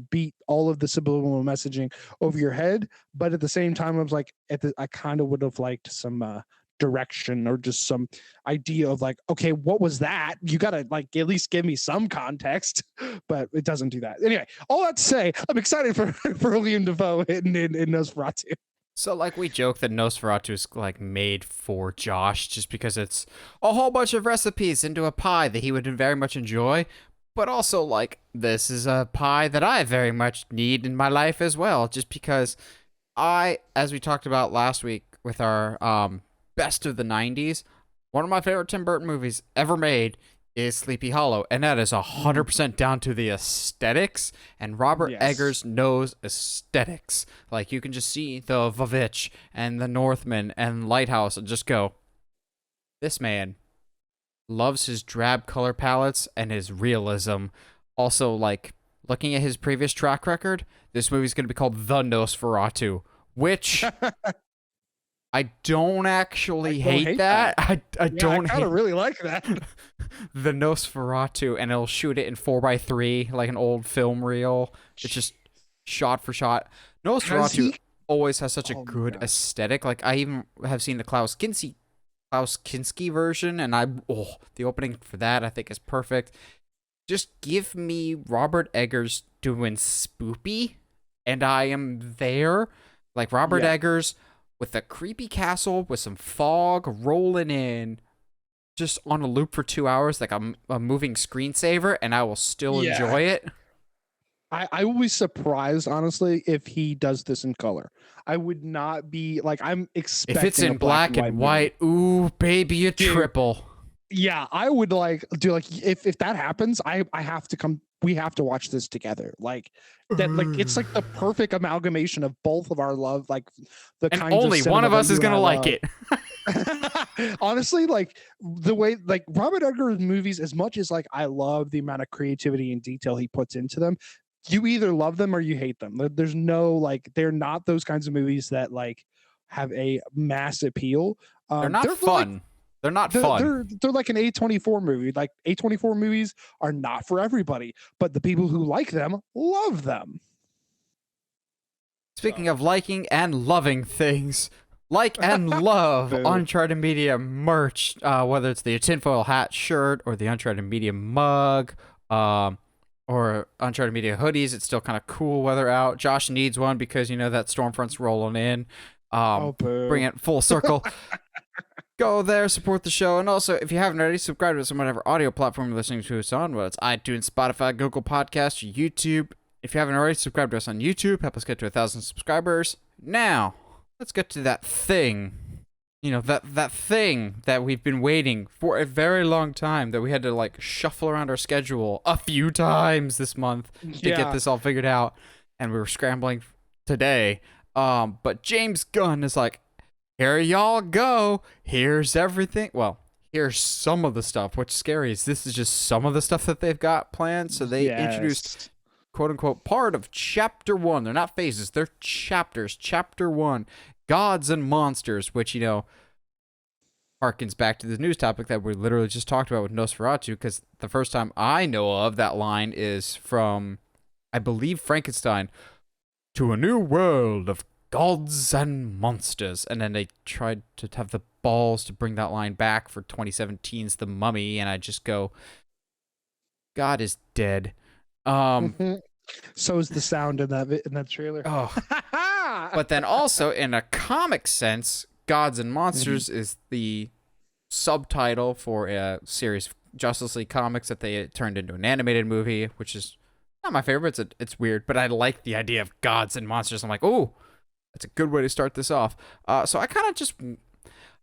beat all of the subliminal messaging over your head, but at the same time I was like I kind of would have liked some direction or just some idea of like, okay, what was that? You gotta like at least give me some context, but it doesn't do that. Anyway, all that to say, I'm excited for Willem Dafoe in Nosferatu. So, like, we joke that Nosferatu is, like, made for Josh just because it's a whole bunch of recipes into a pie that he would very much enjoy. But also, like, this is a pie that I very much need in my life as well. Just because as we talked about last week with our best of the 90s, one of my favorite Tim Burton movies ever made is Sleepy Hollow, and that is 100% down to the aesthetics, and Robert Eggers knows aesthetics. Like, you can just see the Vavitch and the Northman and Lighthouse and just go, this man loves his drab color palettes and his realism. Also, like, looking at his previous track record, this movie's going to be called The Nosferatu, which I don't actually hate that. I don't I really like that. The Nosferatu, and it'll shoot it in 4:3 like an old film reel. It's just shot for shot. Nosferatu always has such a good aesthetic. Like, I even have seen the Klaus Kinski version, and the opening for that I think is perfect. Just give me Robert Eggers doing spoopy, and I am there. Like Robert Eggers with a creepy castle with some fog rolling in, just on a loop for 2 hours, like a moving screensaver, and I will still enjoy it. I will be surprised, honestly, if he does this in color. I would not be like, I'm expecting if it's in black and white. Ooh, baby, a triple. Yeah, I would like if that happens, I have to come. We have to watch this together. Like that, like it's like the perfect amalgamation of both of our love. Like the and kinds only of one of us is gonna like it. Honestly, like the way like Robert Eggers movies, as much as like I love the amount of creativity and detail he puts into them, you either love them or you hate them. There's no like, they're not those kinds of movies that like have a mass appeal. They're not fun. They're not fun. They're like an A24 movie. Like A24 movies are not for everybody, but the people who like them love them. Speaking of liking and loving things, like and love Uncharted Media merch, whether it's the tinfoil hat shirt or the Uncharted Media mug, or Uncharted Media hoodies. It's still kind of cool weather out. Josh needs one because that Stormfront's rolling in. Bring it full circle. Go there, support the show, and also, if you haven't already, subscribe to us on whatever audio platform you're listening to us on, whether it's iTunes, Spotify, Google Podcasts, YouTube, If you haven't already, subscribe to us on YouTube. Help us get to 1,000 subscribers. Now, let's get to that thing. You know, that thing that we've been waiting for a very long time, that we had to like shuffle around our schedule a few times this month to get this all figured out, and we were scrambling today. But James Gunn is like, here y'all go. Here's everything. Well, here's some of the stuff. What's scary is this is just some of the stuff that they've got planned. So they introduced, quote unquote, part of chapter 1. They're not phases, they're chapters. Chapter 1, Gods and Monsters, which, you know, harkens back to the news topic that we literally just talked about with Nosferatu, because the first time I know of that line is from, I believe, Frankenstein, to a new world of gods and monsters. And then they tried to have the balls to bring that line back for 2017's The Mummy, and I just go, God is dead. So is the sound in that trailer. Oh. But then also in a comic sense, Gods and Monsters is the subtitle for a series of Justice League comics that they turned into an animated movie, which is not my favorite. It's weird, but I like the idea of Gods and Monsters. I'm like, oh, that's a good way to start this off. So I kind of just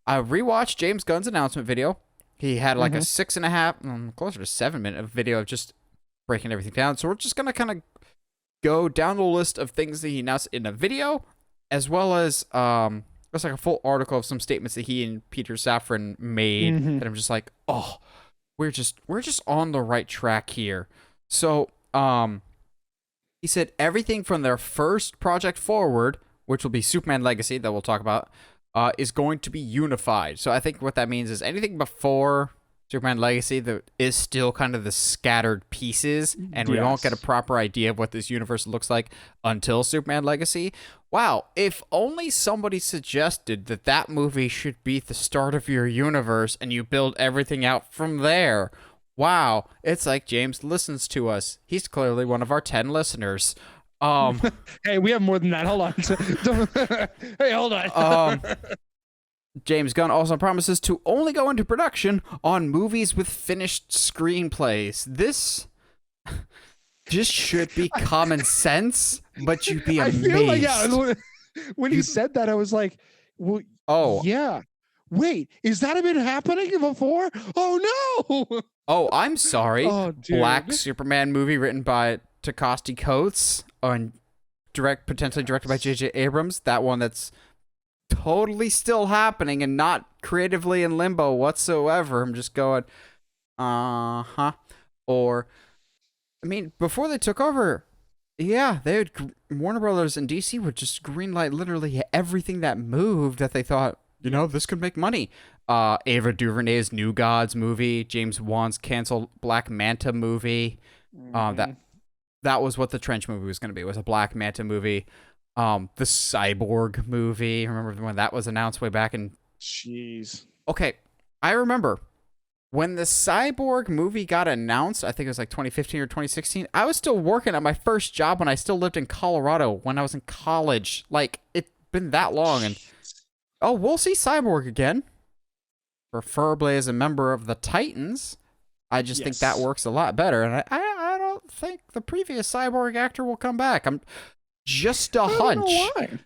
I rewatched James Gunn's announcement video. He had like a 6.5, closer to 7-minute video of just breaking everything down. So we're just gonna kind of go down the list of things that he announced in a video, as well as it's like a full article of some statements that he and Peter Safran made that I'm just like, oh, we're just on the right track here. So he said everything from their first project forward, which will be Superman Legacy that we'll talk about, is going to be unified. So I think what that means is anything before Superman Legacy that is still kind of the scattered pieces, and we won't get a proper idea of what this universe looks like until Superman Legacy. Wow, if only somebody suggested that movie should be the start of your universe and you build everything out from there. Wow, it's like James listens to us. He's clearly one of our 10 listeners. Hey, we have more than that. Hold on. Hey, hold on. James Gunn also promises to only go into production on movies with finished screenplays. This just should be common sense, but you'd be amazed. I feel like, when he said that, I was like, well, oh, yeah. Wait, is that been happening before? Oh, no. Oh, I'm sorry. Oh, Black Superman movie written by Takashi Coates and potentially directed by J.J. Abrams. That one that's totally still happening and not creatively in limbo whatsoever. I'm just going, Or, I mean, before they took over, Warner Brothers and DC would just greenlight literally everything that moved that they thought, you know, this could make money. Ava DuVernay's New Gods movie, James Wan's canceled Black Manta movie. That was what the Trench movie was going to be. It was a Black Manta movie. The Cyborg movie. Remember when that was announced way back in... Jeez. Okay, I remember when the Cyborg movie got announced, I think it was like 2015 or 2016, I was still working at my first job when I still lived in Colorado when I was in college. Like, it's been that long, and we'll see Cyborg again. Preferably as a member of the Titans. I just think that works a lot better, and I don't think the previous Cyborg actor will come back. I'm just a hunch.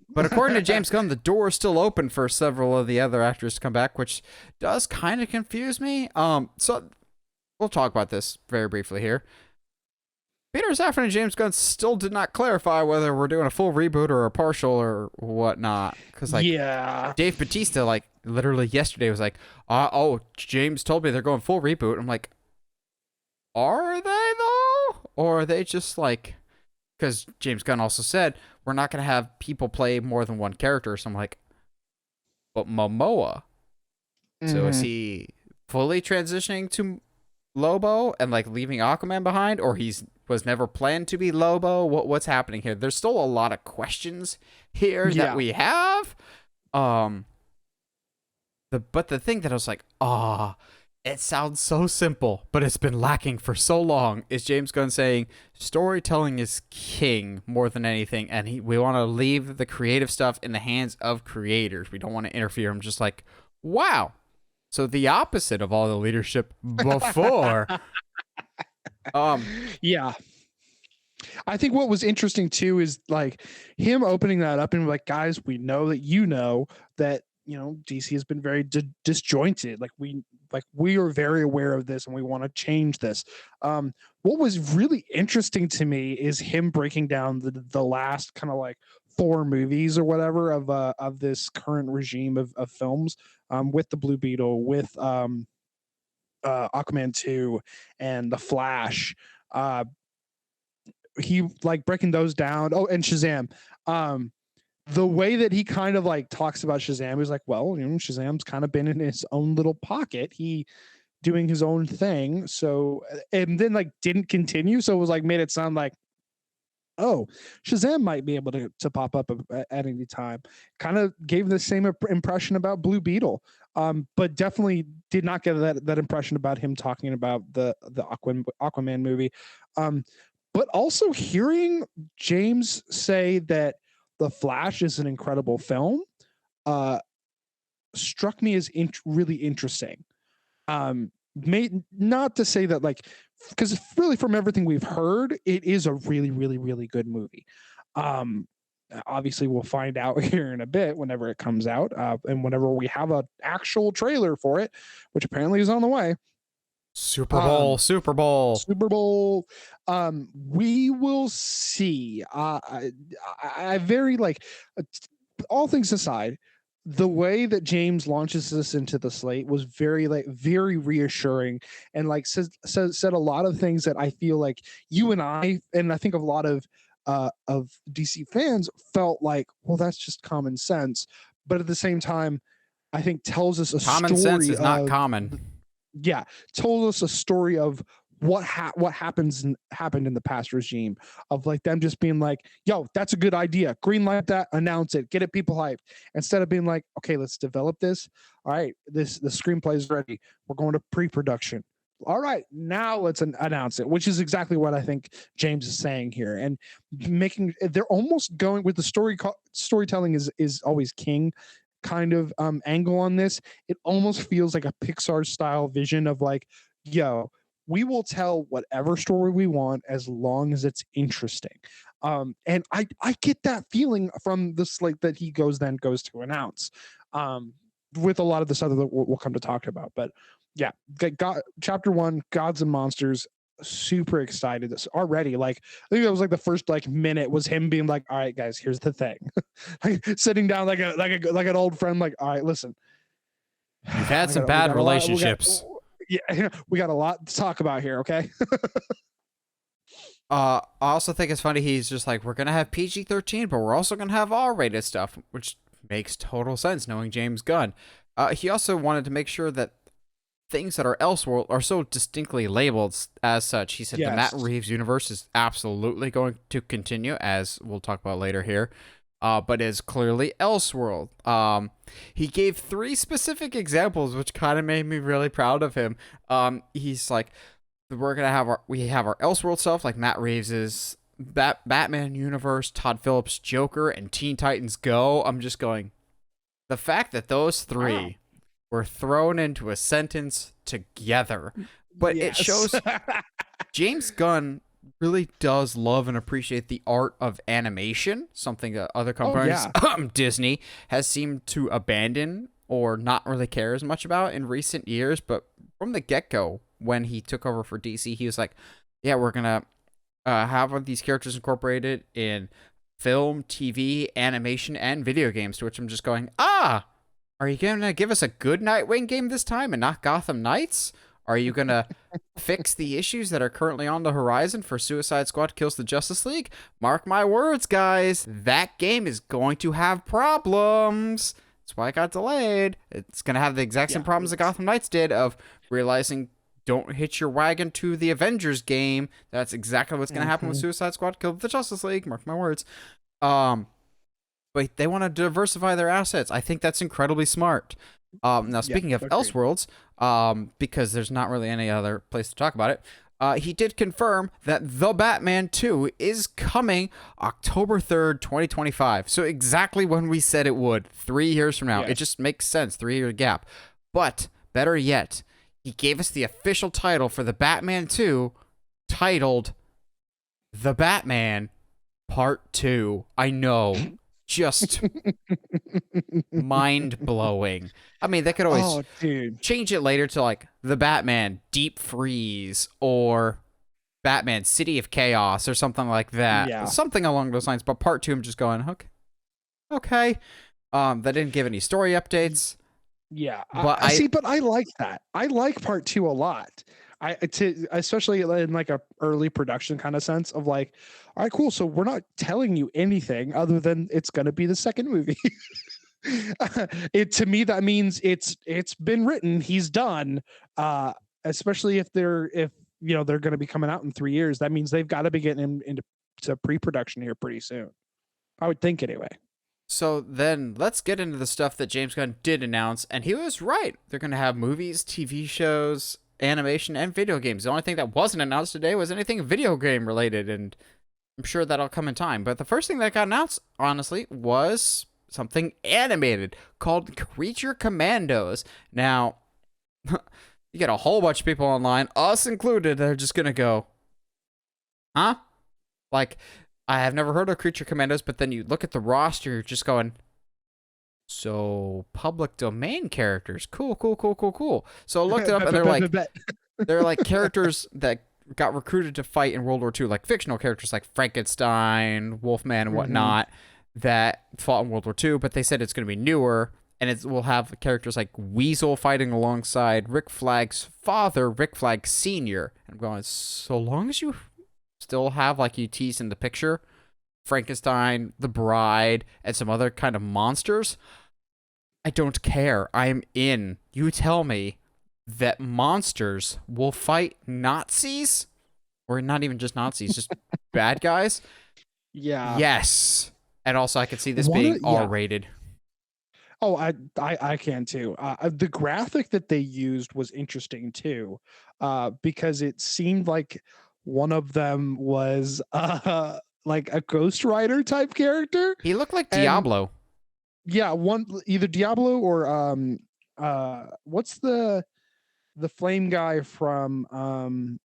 But according to James Gunn, the door is still open for several of the other actors to come back, which does kind of confuse me. So we'll talk about this very briefly here. Peter Safran and James Gunn still did not clarify whether we're doing a full reboot or a partial or whatnot. Because, Dave Bautista, literally yesterday was like, James told me they're going full reboot. I'm like, are they, though? Or are they just, because James Gunn also said, we're not going to have people play more than one character. So I'm like, but Momoa. So is he fully transitioning to Lobo and leaving Aquaman behind, or was never planned to be Lobo? What's happening here? There's still a lot of questions here that we have. But the thing that I was like, it sounds so simple, but it's been lacking for so long, is James Gunn saying storytelling is king more than anything, and we want to leave the creative stuff in the hands of creators. We don't want to interfere. I'm just like, wow. So the opposite of all the leadership before. Yeah. I think what was interesting too is like him opening that up and like, guys, we know that that DC has been very disjointed. We are very aware of this and we want to change this. What was really interesting to me is him breaking down the last kind of like four movies or whatever of this current regime of films, with the Blue Beetle, with Aquaman 2 and the Flash. He like breaking those down. Oh, and Shazam. The way that he kind of like talks about Shazam is like, well, Shazam's kind of been in his own little pocket. He doing his own thing. So, and then like didn't continue. So it was like made it sound like, oh, Shazam might be able to pop up at any time. Kind of gave the same impression about Blue Beetle, but definitely did not get that impression about him talking about the Aquaman movie. But also hearing James say that The Flash is an incredible film struck me as really interesting. Not to say that like, because really from everything we've heard, it is a really, really, really good movie. Obviously we'll find out here in a bit whenever it comes out, and whenever we have an actual trailer for it, which apparently is on the way. Super Bowl. We will see. I very like, all things aside, the way that James launches this into the slate was very reassuring, and like said a lot of things that I feel like you and I think a lot of DC fans felt like, well, that's just common sense. But at the same time, I think tells us common sense is not common. Yeah, told us a story of what happened in the past regime, of like them just being like, yo, that's a good idea, green light that, announce it, get it people hyped, instead of being like, okay, let's develop this. All right, the screenplay is ready, we're going to pre-production. All right, now let's announce it, which is exactly what I think James is saying here, and they're almost going with the storytelling is always king kind of angle on this. It almost feels like a Pixar style vision of like, yo, we will tell whatever story we want as long as it's interesting. And I get that feeling from the slate that he goes to announce, with a lot of the stuff that we'll come to talk about. But yeah, chapter 1, Gods and Monsters, super excited this already. Like, I think that was like the first like minute was him being like, all right, guys, here's the thing. Like sitting down like an old friend, like, all right, listen, you've had some bad relationships. We got a lot to talk about here. Okay. I also think it's funny. He's just like, we're going to have PG-13, but we're also going to have R-rated stuff, which makes total sense knowing James Gunn. He also wanted to make sure that things that are Elseworld are so distinctly labeled as such. He said the Matt Reeves universe is absolutely going to continue, as we'll talk about later here, but is clearly Elseworld. He gave 3 specific examples, which kind of made me really proud of him. He's like, we have our Elseworld stuff, like Matt Reeves's Batman universe, Todd Phillips' Joker, and Teen Titans Go. I'm just going, the fact that those 3 were thrown into a sentence together, but it shows James Gunn really does love and appreciate the art of animation, something that other companies, Disney, has seemed to abandon or not really care as much about in recent years. But from the get-go, when he took over for DC, he was like, yeah, we're gonna have these characters incorporated in film, TV, animation, and video games, to which I'm just going, are you going to give us a good Nightwing game this time and not Gotham Knights? Are you going to fix the issues that are currently on the horizon for Suicide Squad Kills the Justice League? Mark my words, guys. That game is going to have problems. That's why it got delayed. It's going to have the exact same problems that Gotham Knights did, of realizing don't hitch your wagon to the Avengers game. That's exactly what's going to happen with Suicide Squad Kills the Justice League. Mark my words. But they want to diversify their assets. I think that's incredibly smart. Now, speaking of Elseworlds, because there's not really any other place to talk about it, he did confirm that The Batman 2 is coming October 3rd, 2025. So exactly when we said it would, 3 years from now. Yes. It just makes sense, 3-year gap. But better yet, he gave us the official title for The Batman 2, titled The Batman Part 2. I know. Just mind blowing. I mean, they could always Oh, dude. change it later to like The Batman Deep Freeze or Batman City of Chaos or something like that. Yeah. Something along those lines. But Part 2, I'm just going, okay. Okay. They didn't give any story updates. Yeah. But I see, but I like that. I like part 2 a lot. Especially in like a early production kind of sense of like, all right, cool. So we're not telling you anything other than it's going to be the second movie. It to me that means it's been written. He's done. Especially if they're going to be coming out in 3 years. That means they've got to be getting into pre-production here pretty soon. I would think anyway. So then let's get into the stuff that James Gunn did announce, and he was right. They're going to have movies, TV shows, animation, and video games. The only thing that wasn't announced today was anything video game related, and I'm sure that'll come in time. But the first thing that got announced, honestly, was something animated called Creature Commandos. Now, you get a whole bunch of people online, us included, that are just going to go, huh? Like, I have never heard of Creature Commandos, but then you look at the roster, you're just going, so public domain characters. Cool. So I looked it up, and they're like characters that got recruited to fight in World War II, like fictional characters like Frankenstein, Wolfman, and whatnot, that fought in World War II, but they said it's going to be newer, and it will have characters like Weasel fighting alongside Rick Flag's father, Rick Flag Sr. I'm going, so long as you still have, like you teased in the picture, Frankenstein, the Bride, and some other kind of monsters, I don't care. I'm in. You tell me that monsters will fight Nazis, or not even just Nazis, just bad guys. Yeah. Yes. And also, I could see this being R-rated. Oh, I can too. The graphic that they used was interesting too, because it seemed like one of them was like a Ghost Rider type character. He looked like Diablo. Yeah, either Diablo or what's the flame guy from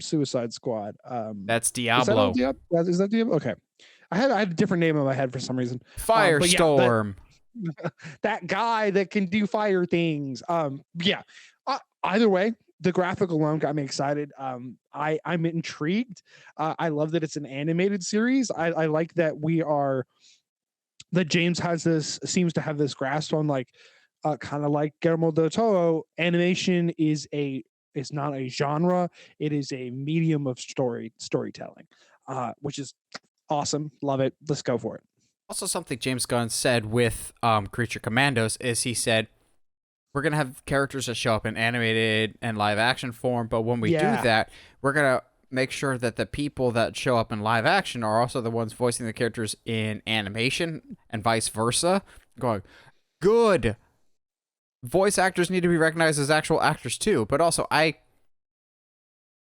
Suicide Squad? That's Diablo. Is that Diablo? Okay. I had a different name in my head for some reason. Firestorm. That guy that can do fire things. Either way, the graphic alone got me excited. I'm intrigued. I love that it's an animated series. I like that that James seems to have this grasp on, like, kind of like Guillermo del Toro. Animation is not a genre. It is a medium of storytelling, which is awesome. Love it. Let's go for it. Also, something James Gunn said with Creature Commandos is he said, we're going to have characters that show up in animated and live action form, but when we do that, we're going to make sure that the people that show up in live action are also the ones voicing the characters in animation and vice versa. Going, good. Voice actors need to be recognized as actual actors too, but also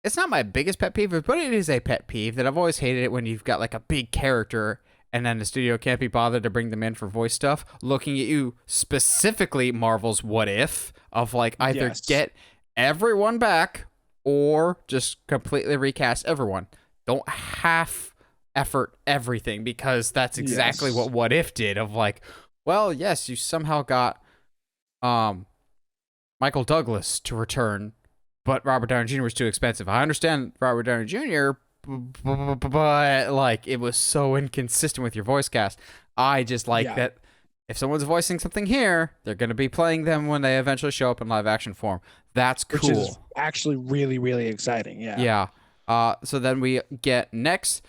it's not my biggest pet peeve, but it is a pet peeve that I've always hated it when you've got like a big character and then the studio can't be bothered to bring them in for voice stuff, looking at you specifically Marvel's What If of like either get everyone back or just completely recast everyone. Don't half effort everything, because that's exactly what If did of like, well, yes, you somehow got Michael Douglas to return, but Robert Downey Jr. was too expensive. I understand Robert Downey Jr., but like it was so inconsistent with your voice cast. I just like that if someone's voicing something here, they're going to be playing them when they eventually show up in live action form. That's cool. Which is actually really, really exciting. Yeah. So then we get next,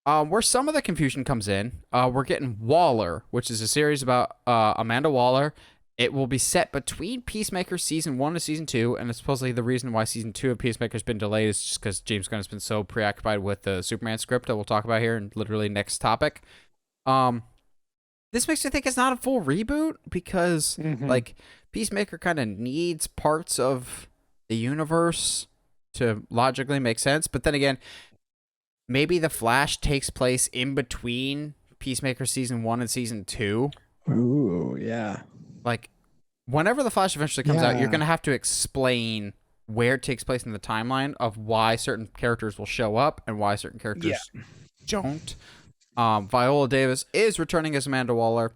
where some of the confusion comes in. We're getting Waller, which is a series about Amanda Waller. It will be set between Peacemaker Season 1 and Season 2, and it's supposedly the reason why Season 2 of Peacemaker has been delayed is just because James Gunn has been so preoccupied with the Superman script that we'll talk about here in literally next topic. This makes me think it's not a full reboot, because like Peacemaker kind of needs parts of the universe to logically make sense, but then again, maybe The Flash takes place in between Peacemaker Season 1 and Season 2. Ooh, yeah. Like, whenever The Flash eventually comes out, you're going to have to explain where it takes place in the timeline of why certain characters will show up and why certain Yeah. characters don't. Viola Davis is returning as Amanda Waller.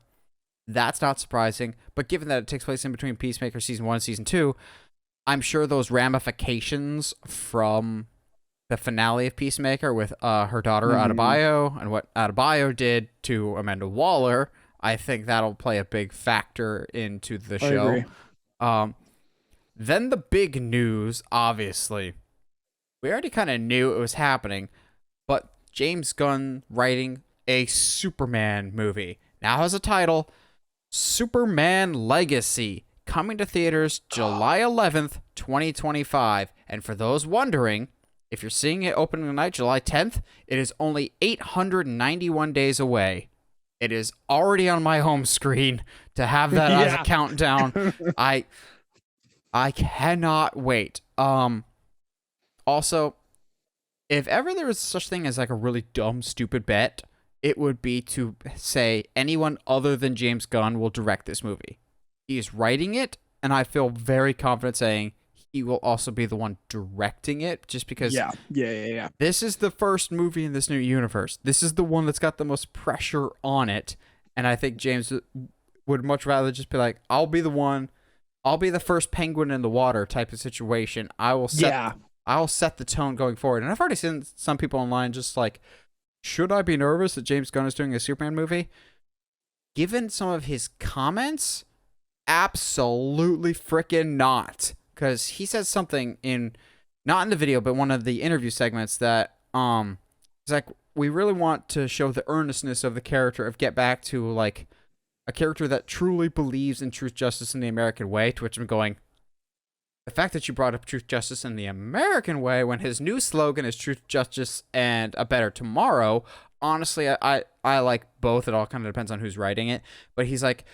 That's not surprising, but given that it takes place in between Peacemaker season 1 and season 2, I'm sure those ramifications from the finale of Peacemaker with her daughter Adebayo and what Adebayo did to Amanda Waller, I think that'll play a big factor into the show. I agree. Then the big news, obviously, we already kind of knew it was happening, but James Gunn writing a Superman movie now has a title, Superman Legacy, coming to theaters July 11th, 2025. And for those wondering, if you're seeing it opening night, July 10th, it is only 891 days away. It is already on my home screen to have that as a countdown. I cannot wait. Also, if ever there was such thing as like a really dumb, stupid bet, it would be to say anyone other than James Gunn will direct this movie. He's writing it, and I feel very confident saying he will also be the one directing it, just because this is the first movie in this new universe. This is the one that's got the most pressure on it, and I think James would much rather just be like, I'll be the one, I'll be the first penguin in the water type of situation. I'll set the tone going forward. And I've already seen some people online just like, should I be nervous that James Gunn is doing a Superman movie? Given some of his comments, absolutely freaking not. Because he says something not in the video, but one of the interview segments that, it's like, we really want to show the earnestness of the character of get back to like a character that truly believes in truth, justice, and the American way, to which I'm going, the fact that you brought up truth, justice, and the American way when his new slogan is truth, justice, and a better tomorrow, honestly, I like both. It all kind of depends on who's writing it. But he's like,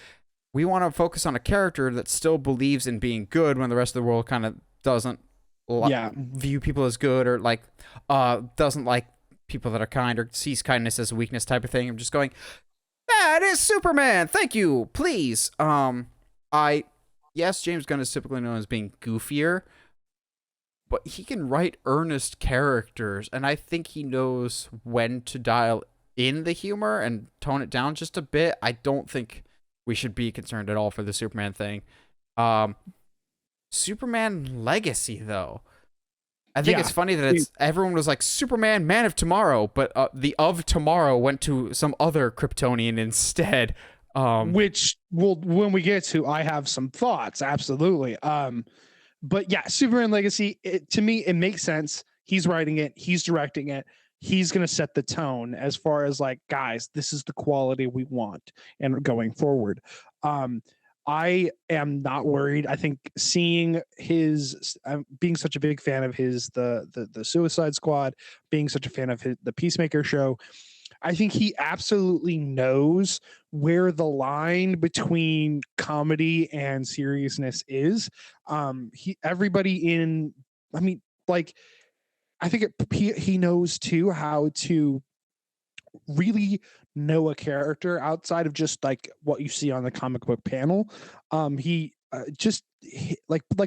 we want to focus on a character that still believes in being good when the rest of the world kind of doesn't view people as good, or like doesn't like people that are kind, or sees kindness as a weakness type of thing. I'm just going, that is Superman. Thank you. Please. Yes, James Gunn is typically known as being goofier, but he can write earnest characters, and I think he knows when to dial in the humor and tone it down just a bit. I don't think we should be concerned at all for the Superman thing. Superman Legacy, though. I think it's funny that everyone was like, Superman, Man of Tomorrow, but the of tomorrow went to some other Kryptonian instead. Which when we get to, I have some thoughts. Absolutely. But yeah, Superman Legacy, to me, it makes sense. He's writing it. He's directing it. He's going to set the tone as far as like, guys, this is the quality we want and going forward. I am not worried. I think seeing his, being such a big fan of his, the Suicide Squad, being such a fan of the Peacemaker show, I think he absolutely knows where the line between comedy and seriousness is. Everybody in, I mean, like, I think he knows too how to really know a character outside of just like what you see on the comic book panel. Like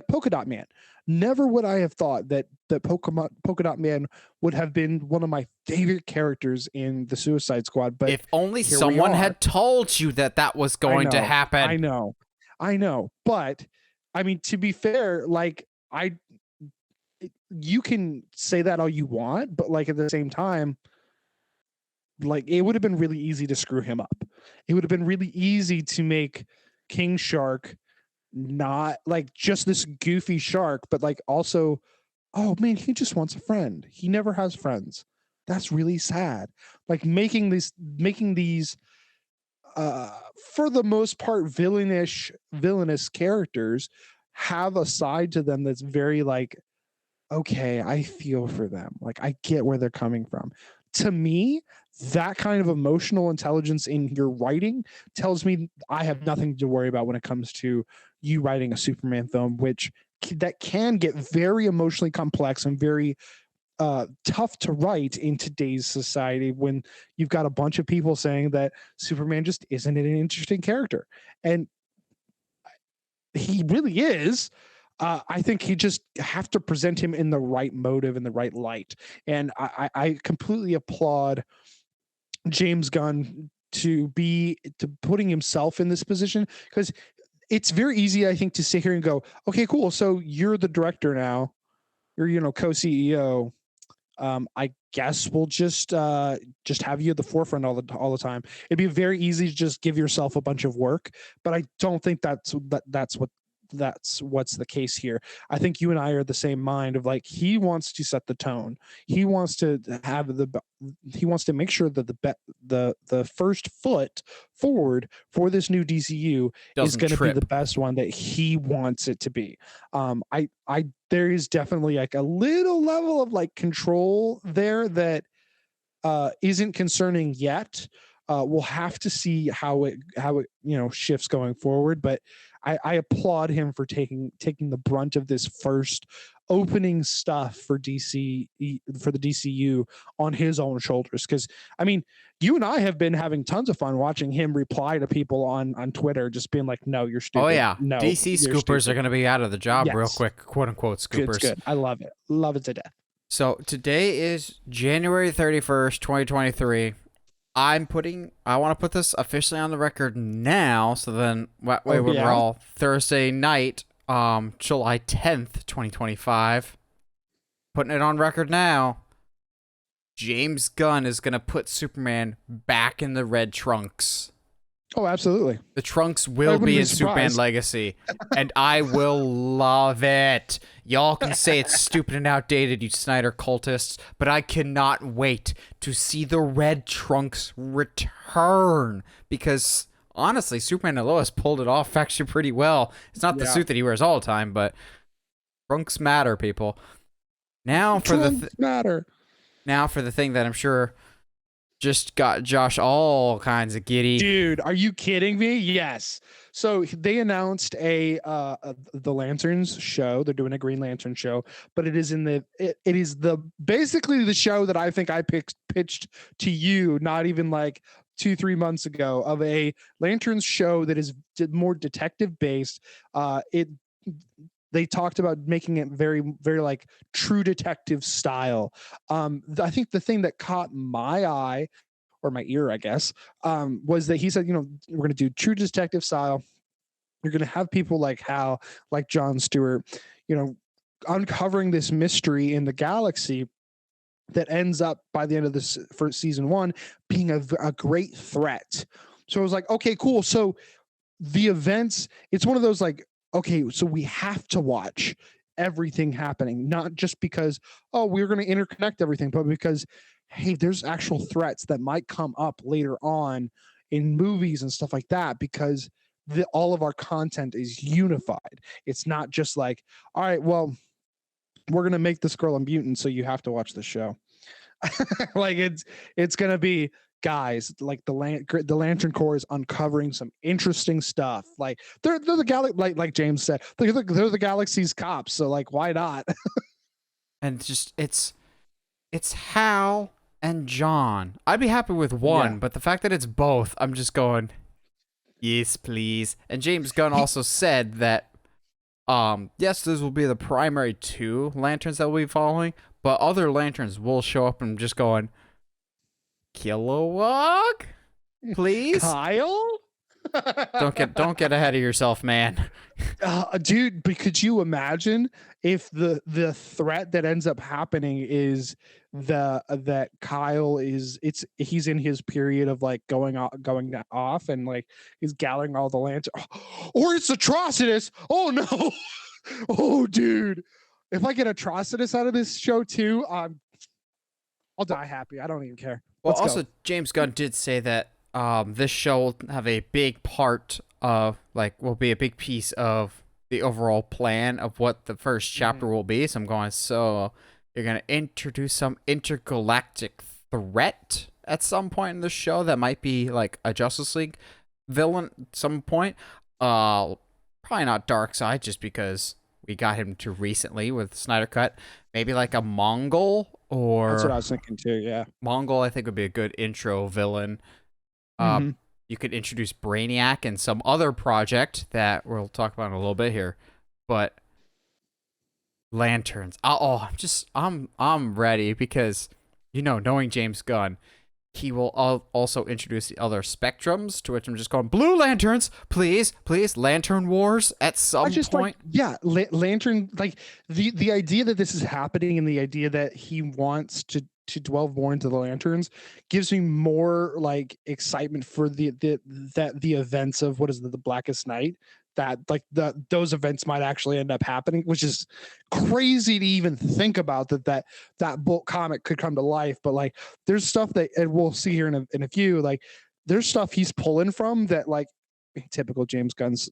Polka Dot Man. Never would I have thought that Polka Dot Man would have been one of my favorite characters in the Suicide Squad. But if only someone had told you that was going to happen. I know. But I mean, to be fair, like you can say that all you want, but like at the same time, like it would have been really easy to screw him up. It would have been really easy to make King Shark not like just this goofy shark, but like also, oh man, he just wants a friend. He never has friends. That's really sad. Like making these for the most part villainous characters have a side to them that's very like, okay, I feel for them. Like I get where they're coming from. To me, that kind of emotional intelligence in your writing tells me I have nothing to worry about when it comes to you writing a Superman film, that can get very emotionally complex and very tough to write in today's society when you've got a bunch of people saying that Superman just isn't an interesting character. And he really is. I think he just have to present him in the right motive, in the right light. And I completely applaud James Gunn to putting himself in this position, because it's very easy, I think, to sit here and go, okay, cool. So you're the director now. You're, co-CEO. I guess we'll just have you at the forefront all the time. It'd be very easy to just give yourself a bunch of work, but I don't think that's what's the case here. I think you and I are the same mind of like, he wants to set the tone. He wants to make sure that the first foot forward for this new DCU is Doesn't going to be trip. the best one that he wants it to be. I there is definitely like a little level of like control there that isn't concerning yet. We'll have to see how it shifts going forward, but I applaud him for taking the brunt of this first opening stuff for the DCU on his own shoulders. Because I mean, you and I have been having tons of fun watching him reply to people on Twitter, just being like, "No, you're stupid." Oh yeah, No, DC scoopers are going to be out of the job real Yes. quick, quote unquote scoopers. It's good. I love it to death. So today is January 31st, 2023. I want to put this officially on the record now, so then when we're all Thursday night, July 10th, 2025, putting it on record now, James Gunn is going to put Superman back in the red trunks. Oh, absolutely. The trunks will be in Superman Legacy, and I will love it. Y'all can say it's stupid and outdated, you Snyder cultists, but I cannot wait to see the red trunks return, because honestly, Superman and Lois pulled it off actually pretty well. It's not the suit that he wears all the time, but trunks matter, people. Now for Now for the thing that I'm sure just got Josh all kinds of giddy. Dude, are you kidding me? Yes. So they announced the Lanterns show. They're doing a Green Lantern show, but it is basically the show that I think I pitched to you not even like 2-3 months ago, of a Lanterns show that is more detective based. They talked about making it very, very like True Detective style. I think the thing that caught my eye, or my ear, I guess, was that he said, we're going to do True Detective style. You're going to have people like Hal, like Jon Stewart, uncovering this mystery in the galaxy that ends up by the end of this first season 1 being a great threat. So I was like, okay, cool. So the events, it's one of those like, okay, so we have to watch everything happening, not just because, we're going to interconnect everything, but because, hey, there's actual threats that might come up later on in movies and stuff like that, because all of our content is unified. It's not just like, all right, well, we're going to make this girl a mutant, so you have to watch the show. Like it's going to be, guys, like the Lantern Corps is uncovering some interesting stuff. Like they're the like James said, they're the galaxy's cops. So like, why not? And just it's Hal and John. I'd be happy with one, but the fact that it's both, I'm just going, yes, please. And James Gunn also said that, yes, those will be the primary 2 lanterns that we'll be following, but other lanterns will show up, and just going, Kilowog, please, Kyle. don't get ahead of yourself, man. Dude, but could you imagine if the threat that ends up happening is that Kyle he's in his period of like going off and like he's gathering all the lanterns, or it's Atrocitus. Oh no. Oh dude, if I get Atrocitus out of this show too, I'll die happy. I don't even care. Well, also, James Gunn did say that this show will have a big part of, will be a big piece of the overall plan of what the first chapter will be. So I'm going, so you're going to introduce some intergalactic threat at some point in the show that might be like a Justice League villain at some point. Probably not Darkseid, just because we got him too recently with Snyder Cut. Maybe like a Mongol, or that's what I was thinking too. Yeah, Mongol I think would be a good intro villain. You could introduce Brainiac and some other project that we'll talk about in a little bit here, but Lanterns. I'm ready because, knowing James Gunn, he will also introduce the other spectrums, to which I'm just going, Blue Lanterns, please, Lantern Wars at some point. Lantern, like the idea that this is happening and the idea that he wants to delve more into the lanterns gives me more like excitement for the events of what is the Blackest Night, that like those events might actually end up happening, which is crazy to even think about that book comic could come to life. But like there's stuff that, and we'll see here in a few, like there's stuff he's pulling from that, like typical James Gunn's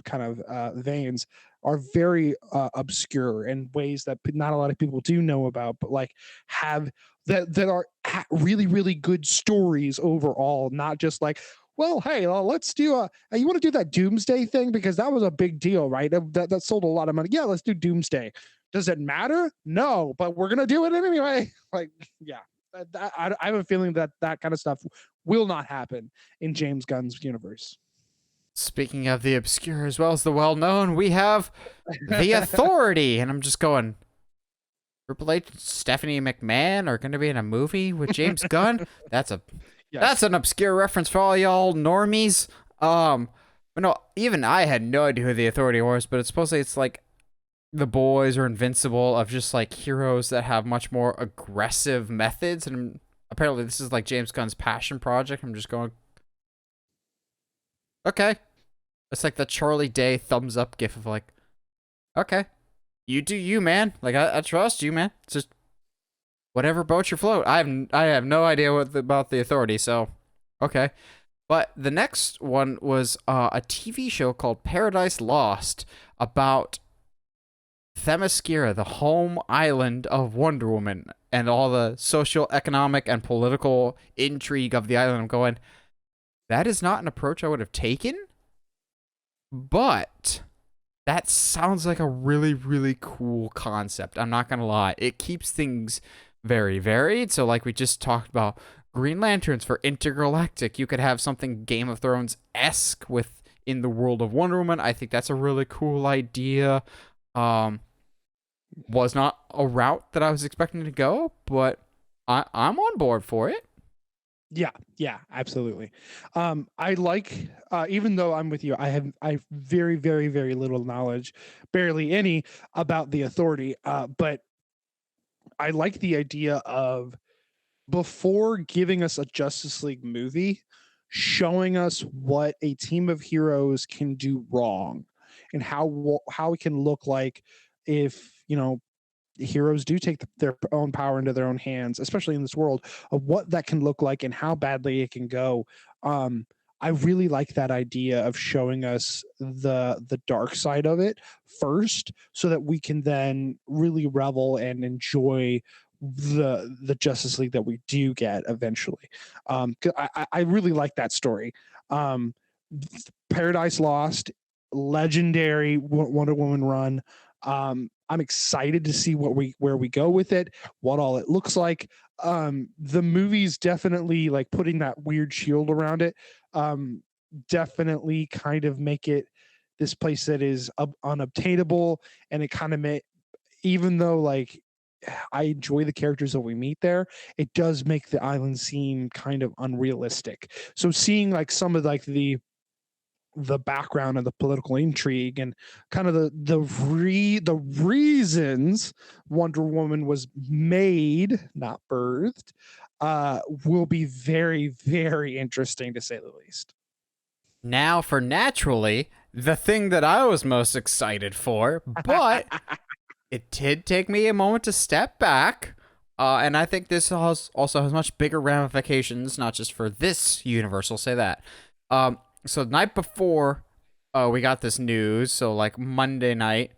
kind of veins, are very obscure in ways that not a lot of people do know about, but like have that are really, really good stories overall, not just like, well, hey, let's do you want to do that Doomsday thing because that was a big deal, right? That sold a lot of money. Yeah, let's do Doomsday. Does it matter? No, but we're gonna do it anyway. Like, yeah, I have a feeling that kind of stuff will not happen in James Gunn's universe. Speaking of the obscure as well as the well-known, we have The Authority, and I'm just going, Triple H, Stephanie McMahon are going to be in a movie with James Gunn. That's an obscure reference for all y'all normies. No, even I had no idea who The Authority was, but it's supposedly it's like The Boys or Invincible, of just like heroes that have much more aggressive methods, and apparently this is like James Gunn's passion project. I'm just going, okay. It's like the Charlie Day thumbs up gif of like, okay, you do you, man. Like, I trust you, man. It's just whatever boat you float. I have no idea about The Authority, so okay. But the next one was a TV show called Paradise Lost about Themyscira, the home island of Wonder Woman, and all the social, economic, and political intrigue of the island. I'm going, that is not an approach I would have taken, but that sounds like a really, really cool concept. I'm not going to lie. It keeps things very varied. So like we just talked about Green Lanterns for Intergalactic, you could have something Game of Thrones-esque in the world of Wonder Woman. I think that's a really cool idea. Was not a route that I was expecting to go, but I'm on board for it. Yeah, absolutely. I like, even though I'm with you, I have very, very, very little knowledge, barely any, about The Authority. But I like the idea of, before giving us a Justice League movie, showing us what a team of heroes can do wrong, and how it can look like if heroes do take their own power into their own hands, especially in this world, of what that can look like and how badly it can go. I really like that idea of showing us the dark side of it first, so that we can then really revel and enjoy the Justice League that we do get eventually. I really like that story. Paradise Lost, legendary Wonder Woman run. I'm excited to see where we go with it, what all it looks like. The movie's definitely like putting that weird shield around it. Definitely kind of make it this place that is unobtainable, and it kind of even though like I enjoy the characters that we meet there, it does make the island seem kind of unrealistic. So seeing like some of like the background of the political intrigue and kind of the reasons Wonder Woman was made, not birthed, will be very, very interesting, to say the least. Now for naturally, the thing that I was most excited for, but it did take me a moment to step back. And I think this also has much bigger ramifications, not just for this universe, I'll say that. So the night before we got this news, so like Monday night,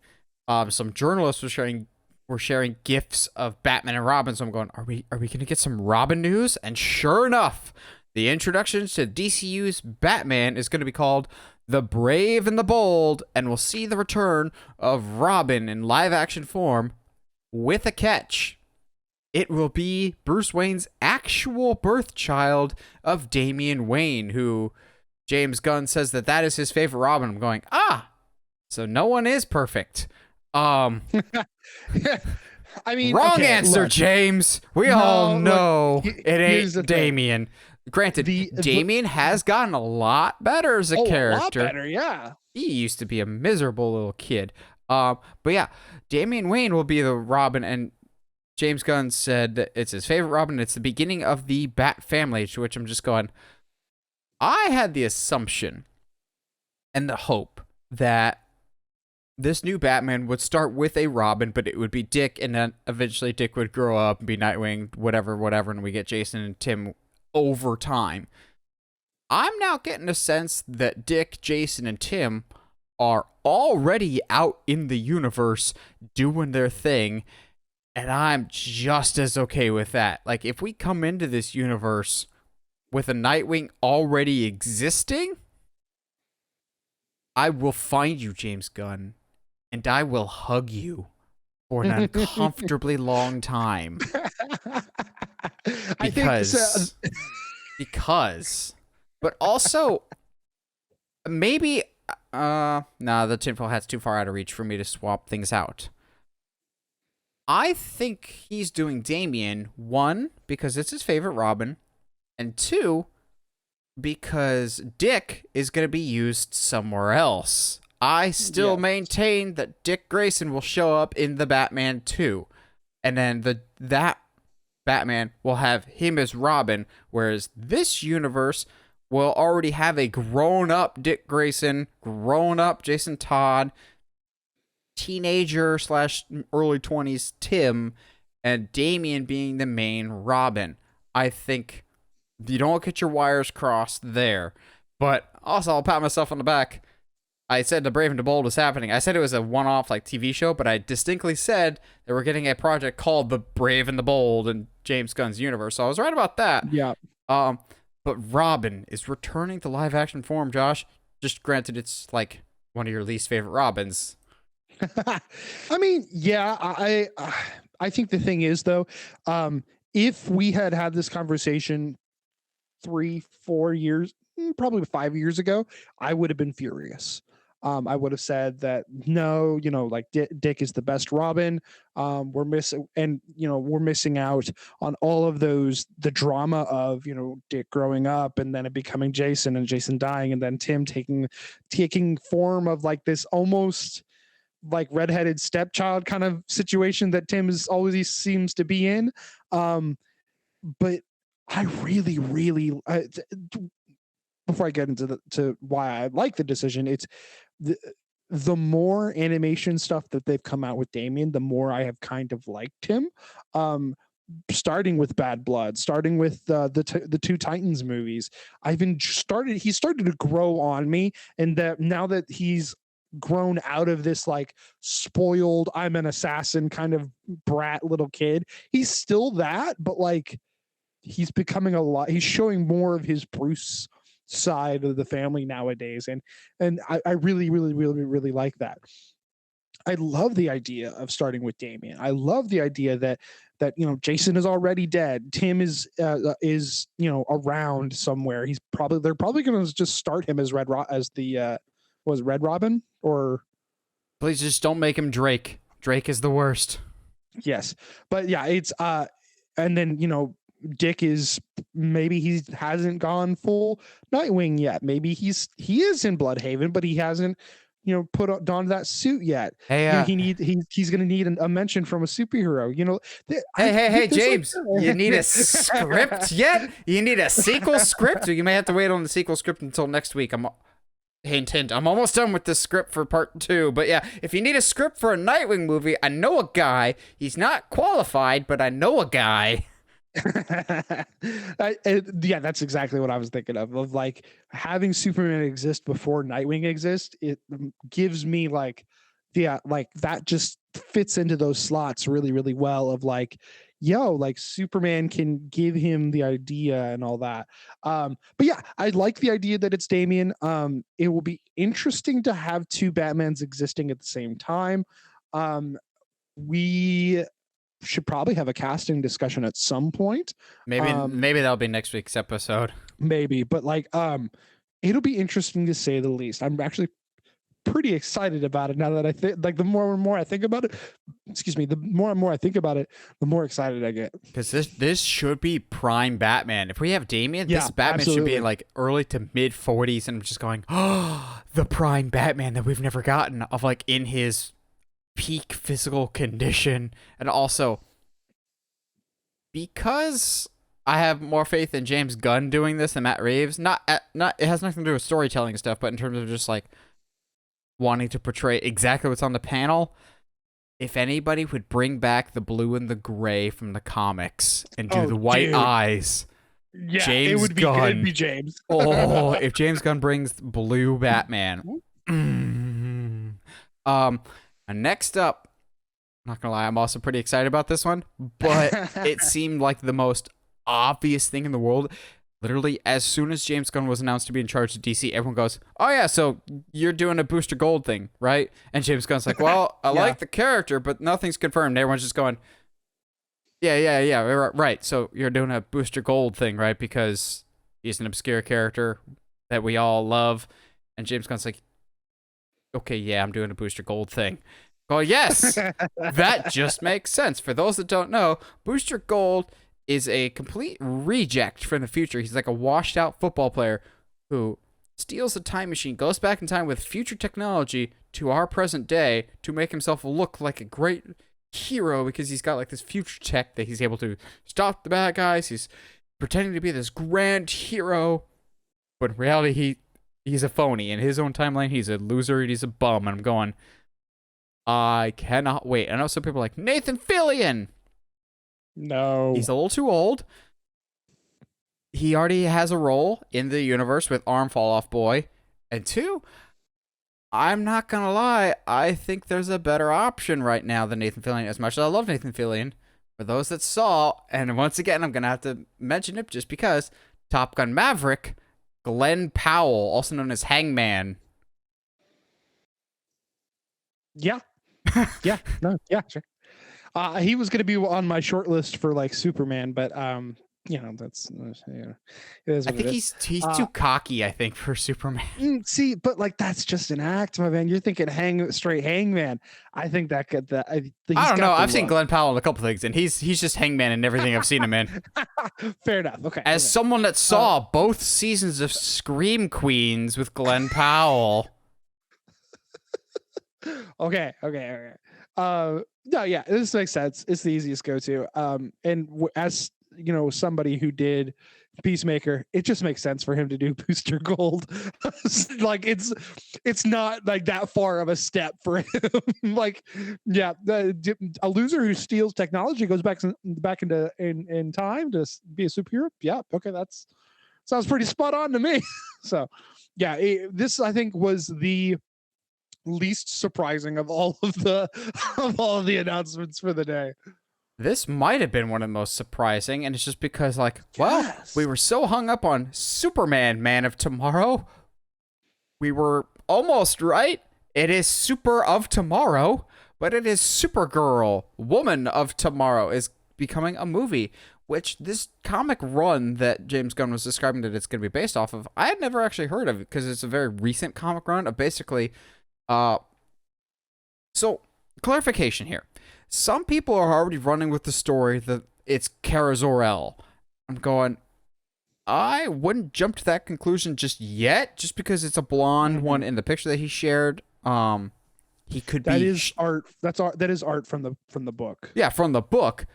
some journalists were sharing gifs of Batman and Robin. So I'm going, are we gonna get some Robin news? And sure enough, the introduction to DCU's Batman is gonna be called The Brave and the Bold, and we'll see the return of Robin in live action form, with a catch. It will be Bruce Wayne's actual birth child of Damian Wayne, who James Gunn says that is his favorite Robin. I'm going, so no one is perfect. Um, I mean, Wrong okay, answer, look, James. We all no, look, know it here's the ain't thing. Damien. Granted, The Damien has gotten a lot better as a Oh, a lot character. better, yeah. He used to be a miserable little kid. But yeah, Damian Wayne will be the Robin, and James Gunn said that it's his favorite Robin. It's the beginning of the Bat family, to which I'm just going, I had the assumption and the hope that this new Batman would start with a Robin, but it would be Dick, and then eventually Dick would grow up and be Nightwing, whatever, and we get Jason and Tim over time. I'm now getting a sense that Dick, Jason, and Tim are already out in the universe doing their thing, and I'm just as okay with that. Like, if we come into this universe with a Nightwing already existing, I will find you, James Gunn, and I will hug you for an uncomfortably long time. I think so. Because, but also, maybe, the tinfoil hat's too far out of reach for me to swap things out. I think he's doing Damien, one, because it's his favorite Robin, and two, because Dick is going to be used somewhere else. I still maintain that Dick Grayson will show up in the Batman 2. And then that Batman will have him as Robin, whereas this universe will already have a grown-up Dick Grayson, grown-up Jason Todd, teenager / early 20s Tim, and Damian being the main Robin. I think you don't get your wires crossed there. But also, I'll pat myself on the back. I said The Brave and the Bold was happening. I said it was a one-off like TV show, but I distinctly said that we're getting a project called The Brave and the Bold in James Gunn's universe. So I was right about that. Yeah. But Robin is returning to live-action form, Josh. Just granted, it's like one of your least favorite Robins. I mean, yeah, I think the thing is though, if we had this conversation 3-4 years, probably 5 years ago, I would have been furious. I would have said that no, like Dick is the best Robin. We're missing out on all of the drama of Dick growing up and then it becoming Jason and Jason dying and then Tim taking form of like this almost like redheaded stepchild kind of situation that Tim is always seems to be in. But I really, before I get into to why I like the decision, it's the more animation stuff that they've come out with Damien, the more I have kind of liked him. Starting with Bad Blood, starting with the two Titans movies, he started to grow on me, and that now that he's grown out of this like spoiled I'm an assassin kind of brat little kid, he's still that, but like he's becoming he's showing more of his Bruce side of the family nowadays, and I really like that. I love the idea of starting with Damien. I love the idea that Jason is already dead. Tim is around somewhere. They're probably going to just start him as Red Robin, or please just don't make him Drake. Drake is the worst. Yes, but yeah, it's and then Dick is, maybe he hasn't gone full Nightwing yet. Maybe he is in Bloodhaven, but he hasn't donned that suit yet. Hey, he's going to need a mention from a superhero. Hey, James, you need a script yet? You need a sequel script? Or you may have to wait on the sequel script until next week. Hint, I'm almost done with this script for part 2. But yeah, if you need a script for a Nightwing movie, I know a guy. He's not qualified, but I know a guy. Yeah, that's exactly what I was thinking of like having Superman exist before Nightwing exists. It gives me like that just fits into those slots really well of like, like Superman can give him the idea and all that. But yeah, I like the idea that it's Damien. It will be interesting to have two Batmans existing at the same time. We should probably have a casting discussion at some point. Maybe that'll be next week's episode. Maybe, but like it'll be interesting to say the least. I'm actually pretty excited about it now that I think, like, the more and more I think about it, excuse me, the more and more I think about it, the more excited I get. Because this should be prime Batman. If we have Damian, Yeah, this Batman should be absolutely. in like early to mid 40s, and I'm just going, oh, the prime Batman that we've never gotten of like in his peak physical condition, and also because I have more faith in James Gunn doing this than Matt Reeves. Not it has nothing to do with storytelling and stuff, but in terms of just like wanting to portray exactly what's on the panel. If anybody would bring back the blue and the gray from the comics and do the white eyes, Yeah, James it would be Gunn. It'd be James. Oh, if James Gunn brings blue Batman. And next up, I'm not gonna lie, I'm also pretty excited about this one, but it seemed like the most obvious thing in the world. Literally, as soon as James Gunn was announced to be in charge of DC, everyone goes, "Oh yeah, so you're doing a Booster Gold thing, right?" And James Gunn's like, "Well, I like the character, but nothing's confirmed." And everyone's just going, "Yeah, right. So you're doing a Booster Gold thing, right? Because he's an obscure character that we all love." And James Gunn's like, "Okay, yeah, I'm doing a Booster Gold thing." Well, yes, that just makes sense. For those that don't know, Booster Gold is a complete reject from the future. He's like a washed out football player who steals a time machine, goes back in time with future technology to our present day to make himself look like a great hero because he's got like this future tech that he's able to stop the bad guys. He's pretending to be this grand hero, but in reality he's a phony. In his own timeline, he's a loser and he's a bum. And I'm going, I cannot wait. I know some people are like, Nathan Fillion. No. He's a little too old. He already has a role in the universe with Arm Fall Off Boy. And two, I'm not going to lie, I think there's a better option right now than Nathan Fillion. As much as I love Nathan Fillion, for those that saw, and once again, I'm going to have to mention it just because, Top Gun Maverick, Glenn Powell, also known as Hangman. Yeah. Yeah. No. Yeah. Sure. He was going to be on my short list for like Superman, but that's it is I what think it is. he's too cocky, I think, for Superman. See, but like that's just an act, my man. You're thinking Hangman. I think that could I don't know. I've seen Glenn Powell in a couple things, and he's just Hangman in everything I've seen him in. Fair enough. Okay. As someone that saw both seasons of Scream Queens with Glenn Powell. Okay. No, yeah, this makes sense. It's the easiest go-to. As you know, somebody who did Peacemaker, it just makes sense for him to do Booster Gold. Like it's not like that far of a step for him. Like, yeah, a loser who steals technology goes back into in time to be a superhero. Yeah, okay, that's sounds pretty spot on to me. So, yeah, this I think was the least surprising of all of the announcements for the day. This might have been one of the most surprising, and it's just because, like, well, we were so hung up on Superman, Man of Tomorrow. We were almost right. It is Super of Tomorrow, but it is Supergirl, Woman of Tomorrow, is becoming a movie, which this comic run that James Gunn was describing that it's going to be based off of, I had never actually heard of it because it's a very recent comic run of basically so clarification here. Some people are already running with the story that it's Kara Zor-El. I'm going, I wouldn't jump to that conclusion just yet, just because it's a blonde one in the picture that he shared. He could be. That is art. That's art. That is art from the book. Yeah, from the book.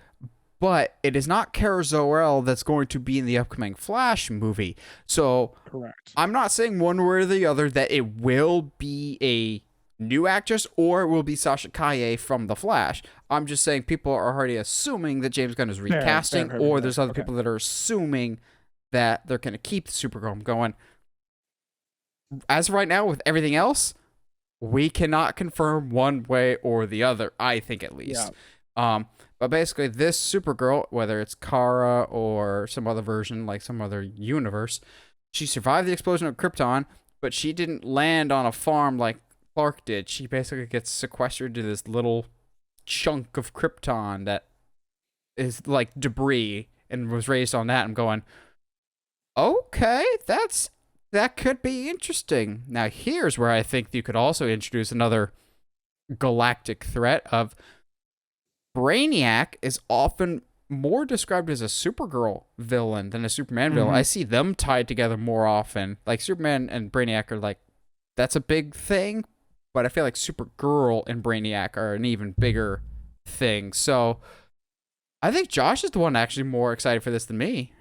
But it is not Kara Zor-El that's going to be in the upcoming Flash movie. So correct. I'm not saying one way or the other that it will be a new actress or it will be Sasha Calle from The Flash. I'm just saying people are already assuming that James Gunn is recasting, or there's other people that are assuming that they're going to keep the Supergirl. I'm going, as of right now, with everything else, we cannot confirm one way or the other, I think at least. Yeah. But basically, this Supergirl, whether it's Kara or some other version, like some other universe, she survived the explosion of Krypton, but she didn't land on a farm like Clark did. She basically gets sequestered to this little chunk of Krypton that is like debris and was raised on that. I'm going, okay, that's That could be interesting. Now, here's where I think you could also introduce another galactic threat of Brainiac is often more described as a Supergirl villain than a Superman villain. I see them tied together more often. Like Superman and Brainiac are like, that's a big thing, but I feel like Supergirl and Brainiac are an even bigger thing. So I think Josh is the one actually more excited for this than me.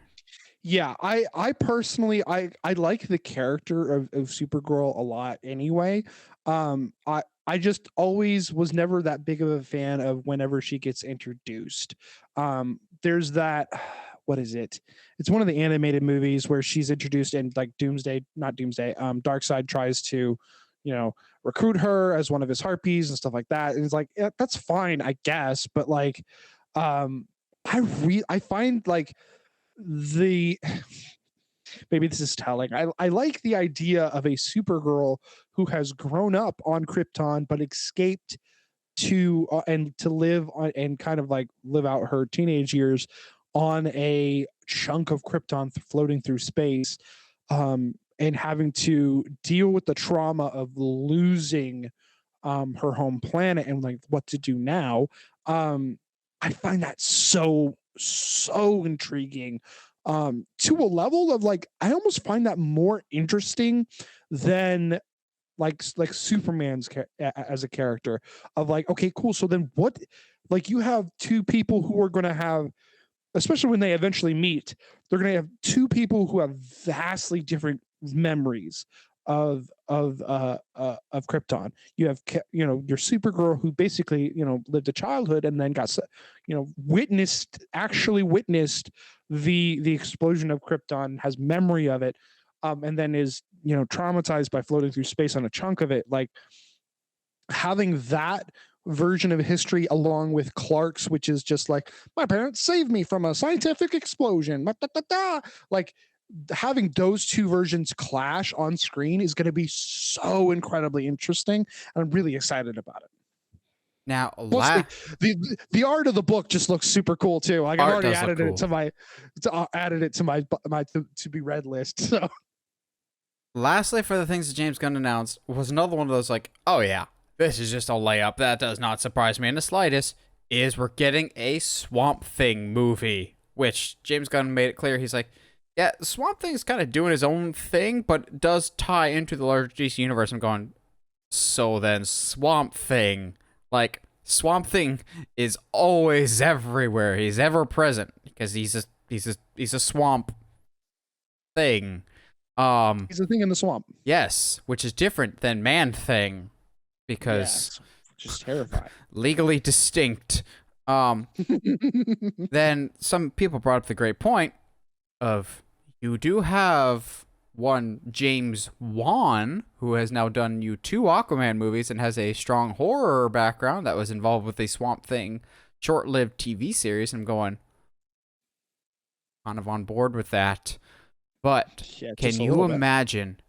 Yeah, I personally I like the character of Supergirl a lot anyway. I just always was never that big of a fan of whenever she gets introduced. There's that what is it? It's one of the animated movies where she's introduced and like Doomsday, not Doomsday, Darkseid tries to, you know, recruit her as one of his harpies and stuff like that. And it's like, yeah, that's fine, I guess, but like um I find like the maybe this is telling. I like the idea of a Supergirl who has grown up on Krypton but escaped to and to live on and kind of like live out her teenage years on a chunk of Krypton floating through space, and having to deal with the trauma of losing her home planet and like what to do now. I find that so intriguing, to a level of like I almost find that more interesting than like Superman's as a character of like, okay, cool, so then what, like you have two people who are going to have, especially when they eventually meet, they're going to have two people who have vastly different memories of Krypton. You have your Supergirl who basically lived a childhood and then got actually witnessed the explosion of Krypton, has memory of it, and then is traumatized by floating through space on a chunk of it. Like having that version of history along with Clark's, which is just like my parents saved me from a scientific explosion. Like having those two versions clash on screen is going to be so incredibly interesting, and I'm really excited about it. Now, Plus, the art of the book just looks super cool too. Like I've already added it to my to be read list. So, lastly, for the things that James Gunn announced was another one of those like, oh yeah, this is just a layup. That does not surprise me in the slightest. Is we're getting a Swamp Thing movie, which James Gunn made it clear. He's like, yeah, Swamp Thing's kind of doing his own thing, but does tie into the larger DC universe. I'm going, so then Swamp Thing, like Swamp Thing is always everywhere. He's ever present because he's a swamp thing. he's a thing in the swamp. Yes, which is different than Man Thing because just terrifying. Legally distinct. Then some people brought up the great point of you do have one James Wan who has now done you two Aquaman movies and has a strong horror background that was involved with a Swamp Thing short-lived TV series. I'm going kind of on board with that. But can you imagine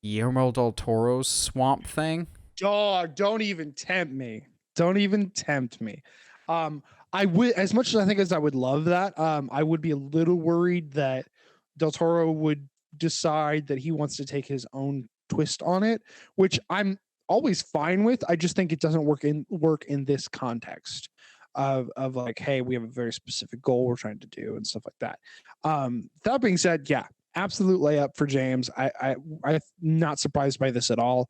Guillermo del Toro's Swamp Thing? Dog, don't even tempt me. Don't even tempt me. I would, as much as I would love that, I would be a little worried that Del Toro would decide that he wants to take his own twist on it, which I'm always fine with. I just think it doesn't work in this context of like, hey, we have a very specific goal we're trying to do and stuff like that. That being said, yeah, absolute layup for James. I'm not surprised by this at all.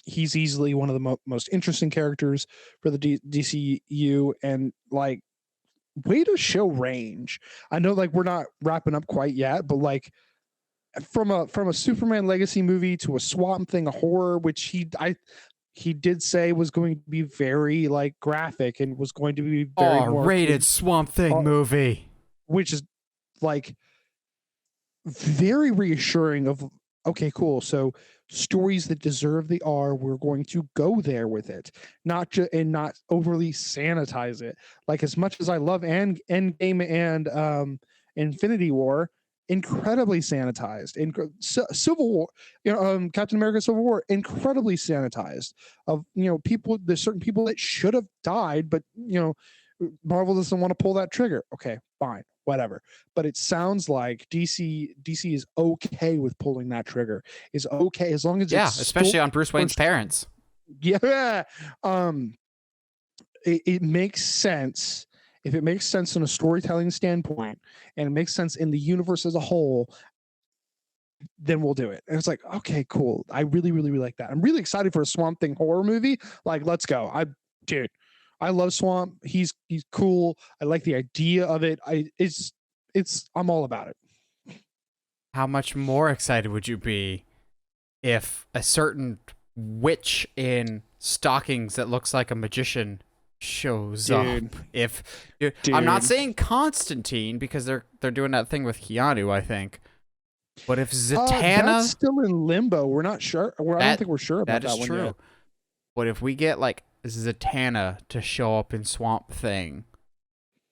He's easily one of the most interesting characters for the DCU, and like way to show range. I know like we're not wrapping up quite yet, but like from a Superman legacy movie to a Swamp Thing, a horror, which he did say was going to be very like graphic and was going to be very rated Swamp Thing movie, which is like very reassuring of, okay, cool. So stories that deserve the R, we're going to go there with it, not overly sanitize it. Like as much as I love Endgame and Infinity War, incredibly sanitized. Civil War, Captain America: Civil War, incredibly sanitized. Of people, there's certain people that should have died, but Marvel doesn't want to pull that trigger. Okay, fine, whatever. But it sounds like DC is okay with pulling that trigger. Is okay as long as it's Yeah, especially on Bruce Wayne's first. parents. Yeah. It makes sense if it makes sense from a storytelling standpoint and it makes sense in the universe as a whole, then we'll do it. And it's like, okay, cool. I really, really, really like that. I'm really excited for a Swamp Thing horror movie. Like, let's go. Dude, I love Swamp. He's cool. I like the idea of it. I'm all about it. How much more excited would you be if a certain witch in stockings that looks like a magician shows up? Dude, I'm not saying Constantine because they're doing that thing with Keanu, I think. But if Zatanna, that's still in limbo. We're not sure. I don't think we're sure about that one yet. But if we get like Zatanna to show up in Swamp Thing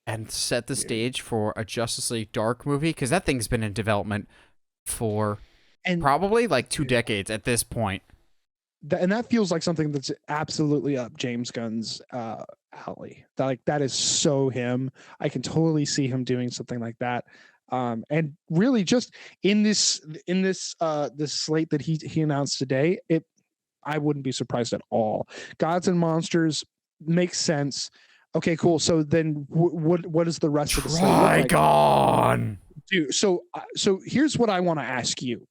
and set the stage for a Justice League Dark movie, because that thing's been in development for probably like 2 decades at this point. And that feels like something that's absolutely up James Gunn's alley. That is so him. I can totally see him doing something like that. And really just in this slate that he announced today, I wouldn't be surprised at all. Gods and Monsters makes sense. Okay, cool. So then what is the rest of the slate look like? Dude, so here's what I want to ask you.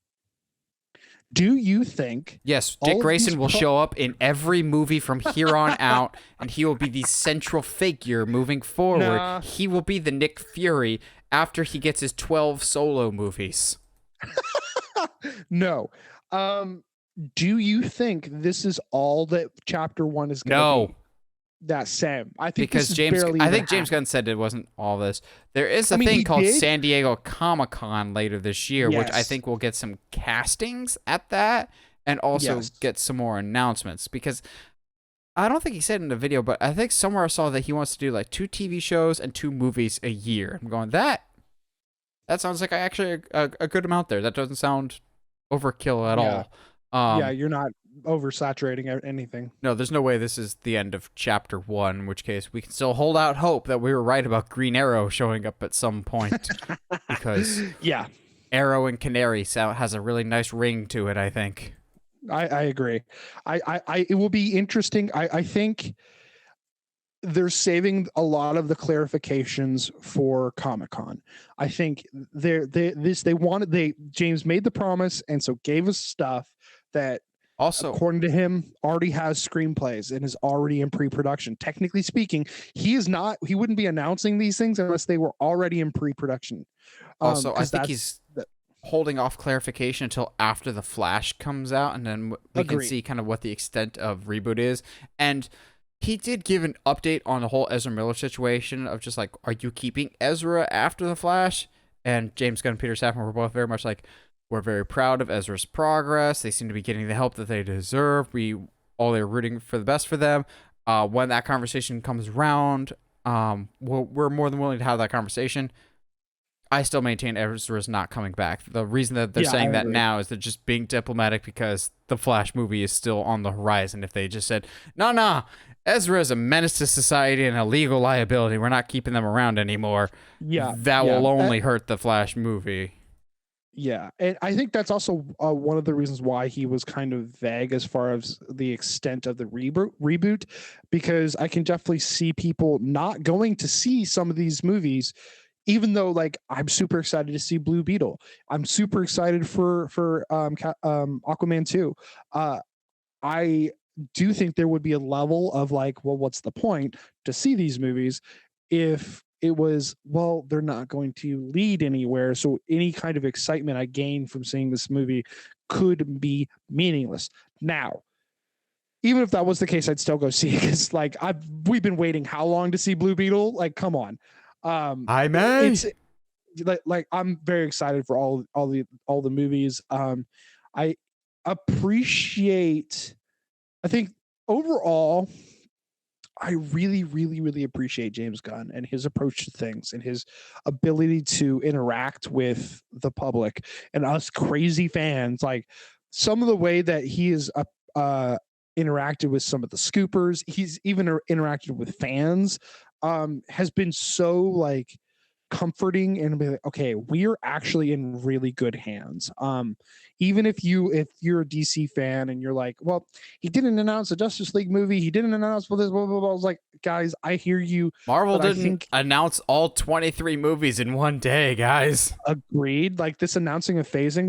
Do you think... Yes, Dick Grayson will show up in every movie from here on out, and he will be the central figure moving forward. Nah. He will be the Nick Fury after he gets his 12 solo movies. No. Do you think this is all that Chapter 1 is going to be? That's Sam. I think because James Gunn said it wasn't all this. There is a thing called San Diego Comic-Con later this year, which I think will get some castings at that and also get some more announcements. Because I don't think he said in the video, but I think somewhere I saw that he wants to do like 2 TV shows and 2 movies a year. I'm going, that sounds like actually a good amount there. That doesn't sound overkill at all. You're not oversaturating anything. No, there's no way this is the end of Chapter 1, in which case we can still hold out hope that we were right about Green Arrow showing up at some point. Because Arrow and Canary has a really nice ring to it, I think. I agree. It will be interesting. I think they're saving a lot of the clarifications for Comic-Con. I think James made the promise and so gave us stuff that also, according to him, already has screenplays and is already in pre-production. Technically speaking, he wouldn't be announcing these things unless they were already in pre-production. Also, I think he's holding off clarification until after The Flash comes out, and then we can see kind of what the extent of reboot is. And he did give an update on the whole Ezra Miller situation of just like, are you keeping Ezra after The Flash? And James Gunn and Peter Safran were both very much like, we're very proud of Ezra's progress. They seem to be getting the help that they deserve. They're rooting for the best for them. When that conversation comes around, we're more than willing to have that conversation. I still maintain Ezra's not coming back. The reason that they're saying that now is they're just being diplomatic because the Flash movie is still on the horizon. If they just said, no, Ezra is a menace to society and a legal liability, we're not keeping them around anymore. That will only hurt the Flash movie. Yeah, and I think that's also one of the reasons why he was kind of vague as far as the extent of the reboot, because I can definitely see people not going to see some of these movies, even though like I'm super excited to see Blue Beetle. I'm super excited for Aquaman 2. I do think there would be a level of like, well, what's the point to see these movies if it was, well, they're not going to lead anywhere. So any kind of excitement I gain from seeing this movie could be meaningless. Now, even if that was the case, I'd still go see it because like we've been waiting how long to see Blue Beetle? Like, come on. I may. It's like I'm very excited for all the movies. I think overall, I really, really, really appreciate James Gunn and his approach to things and his ability to interact with the public and us crazy fans. Like some of the way that he has interacted with some of the scoopers, he's even interacted with fans, has been so like comforting and be like, okay, we're actually in really good hands. Even if you're a DC fan and you're like, well, he didn't announce a Justice League movie, he didn't announce this, blah, blah, blah. I was like, guys, I hear you, Marvel but I didn't think announce all 23 movies in one day, guys. agreed. Like this announcing of phases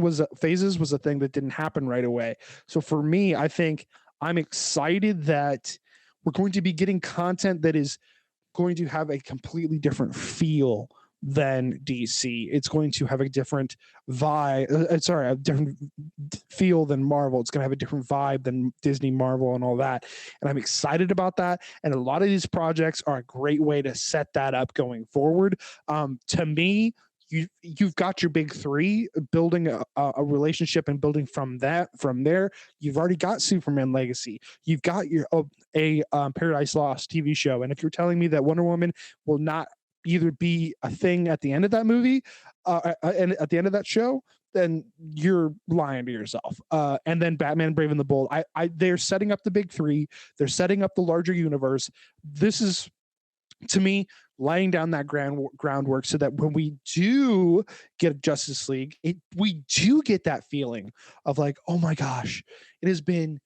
was a thing that didn't happen right away. So for me, I think I'm excited that we're going to be getting content that is going to have a completely different feel than DC. It's going to have a different vibe. A different feel than Marvel. It's going to have a different vibe than Disney, Marvel, and all that. And I'm excited about that. And a lot of these projects are a great way to set that up going forward. To me, you've got your big three building a relationship and building from there. You've already got Superman Legacy. You've got your Paradise Lost TV show. And if you're telling me that Wonder Woman will not either be a thing at the end of that movie and at the end of that show, then you're lying to yourself. And then Batman Brave and the Bold. They're setting up the big three. They're setting up the larger universe. This is, to me, laying down that groundwork so that when we do get Justice League, we do get that feeling of like, oh my gosh, it has been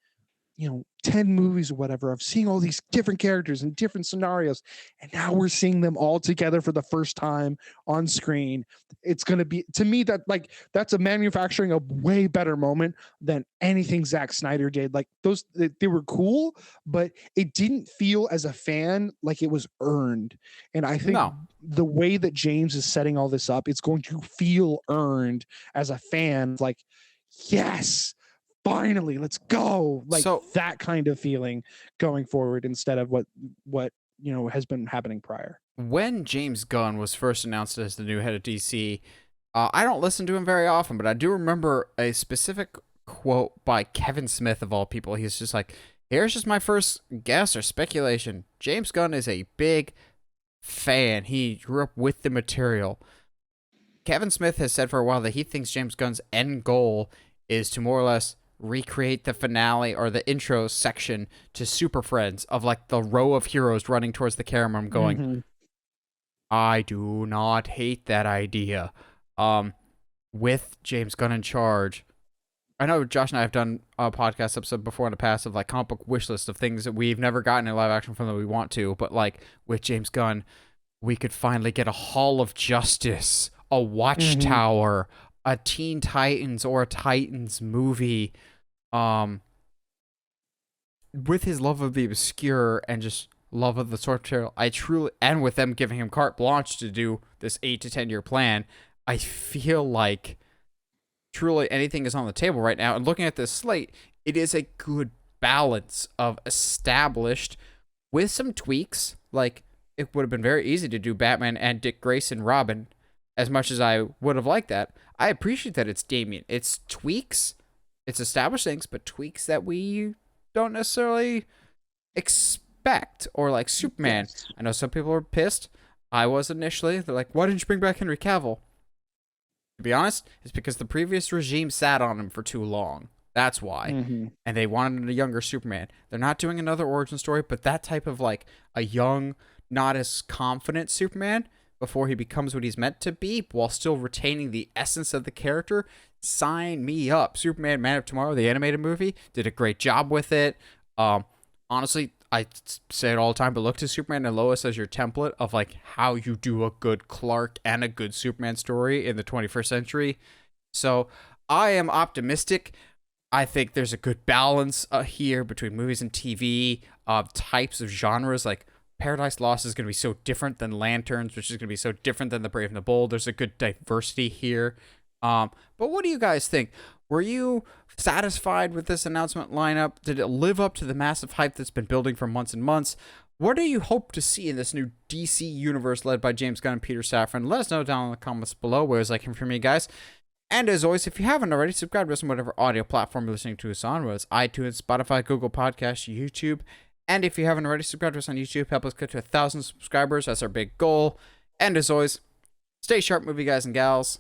10 movies or whatever of seeing all these different characters and different scenarios, and now we're seeing them all together for the first time on screen. It's going to be, to me, that's a manufacturing a way better moment than anything Zack Snyder did. Like those, they were cool, but it didn't feel as a fan like it was earned. And I think the way that James is setting all this up, it's going to feel earned as a fan. Like, yes, finally, let's go. Like that kind of feeling going forward instead of what has been happening prior. When James Gunn was first announced as the new head of DC, I don't listen to him very often, but I do remember a specific quote by Kevin Smith, of all people. He's just like, here's just my first guess or speculation. James Gunn is a big fan. He grew up with the material. Kevin Smith has said for a while that he thinks James Gunn's end goal is to more or less recreate the finale or the intro section to Super Friends of like the row of heroes running towards the camera. I'm going, I do not hate that idea. With James Gunn in charge, I know Josh and I have done a podcast episode before in the past of like comic book wish list of things that we've never gotten in live action film that we want to, but like with James Gunn, we could finally get a Hall of Justice, a Watchtower, a Teen Titans or a Titans movie, with his love of the obscure and just love of the source material, and with them giving him carte blanche to do this 8 to 10 year plan, I feel like truly anything is on the table right now. And looking at this slate, it is a good balance of established with some tweaks. Like, it would have been very easy to do Batman and Dick Grayson Robin. As much as I would have liked that, I appreciate that it's Damian. It's tweaks, it's established things, but tweaks that we don't necessarily expect. Or like Superman. Yes. I know some people are pissed. I was initially. They're like, why didn't you bring back Henry Cavill? To be honest, it's because the previous regime sat on him for too long. That's why. And they wanted a younger Superman. They're not doing another origin story, but that type of like a young, not as confident Superman before he becomes what he's meant to be, while still retaining the essence of the character, sign me up. Superman Man of Tomorrow, the animated movie, did a great job with it. Honestly, I say it all the time, but look to Superman and Lois as your template of like how you do a good Clark and a good Superman story in the 21st century. So I am optimistic. I think there's a good balance here between movies and TV, types of genres. Like Paradise Lost is going to be so different than Lanterns, which is going to be so different than The Brave and the Bold. There's a good diversity here. But what do you guys think? Were you satisfied with this announcement lineup? Did it live up to the massive hype that's been building for months and months? What do you hope to see in this new DC universe led by James Gunn and Peter Safran? Let us know down in the comments below. Where's like him for me, guys? And as always, if you haven't already, subscribe to us on whatever audio platform you're listening to us on, whether it's iTunes, Spotify, Google Podcasts, YouTube. And if you haven't already, subscribe to us on YouTube. Help us get to 1,000 subscribers. That's our big goal. And as always, stay sharp, movie guys and gals.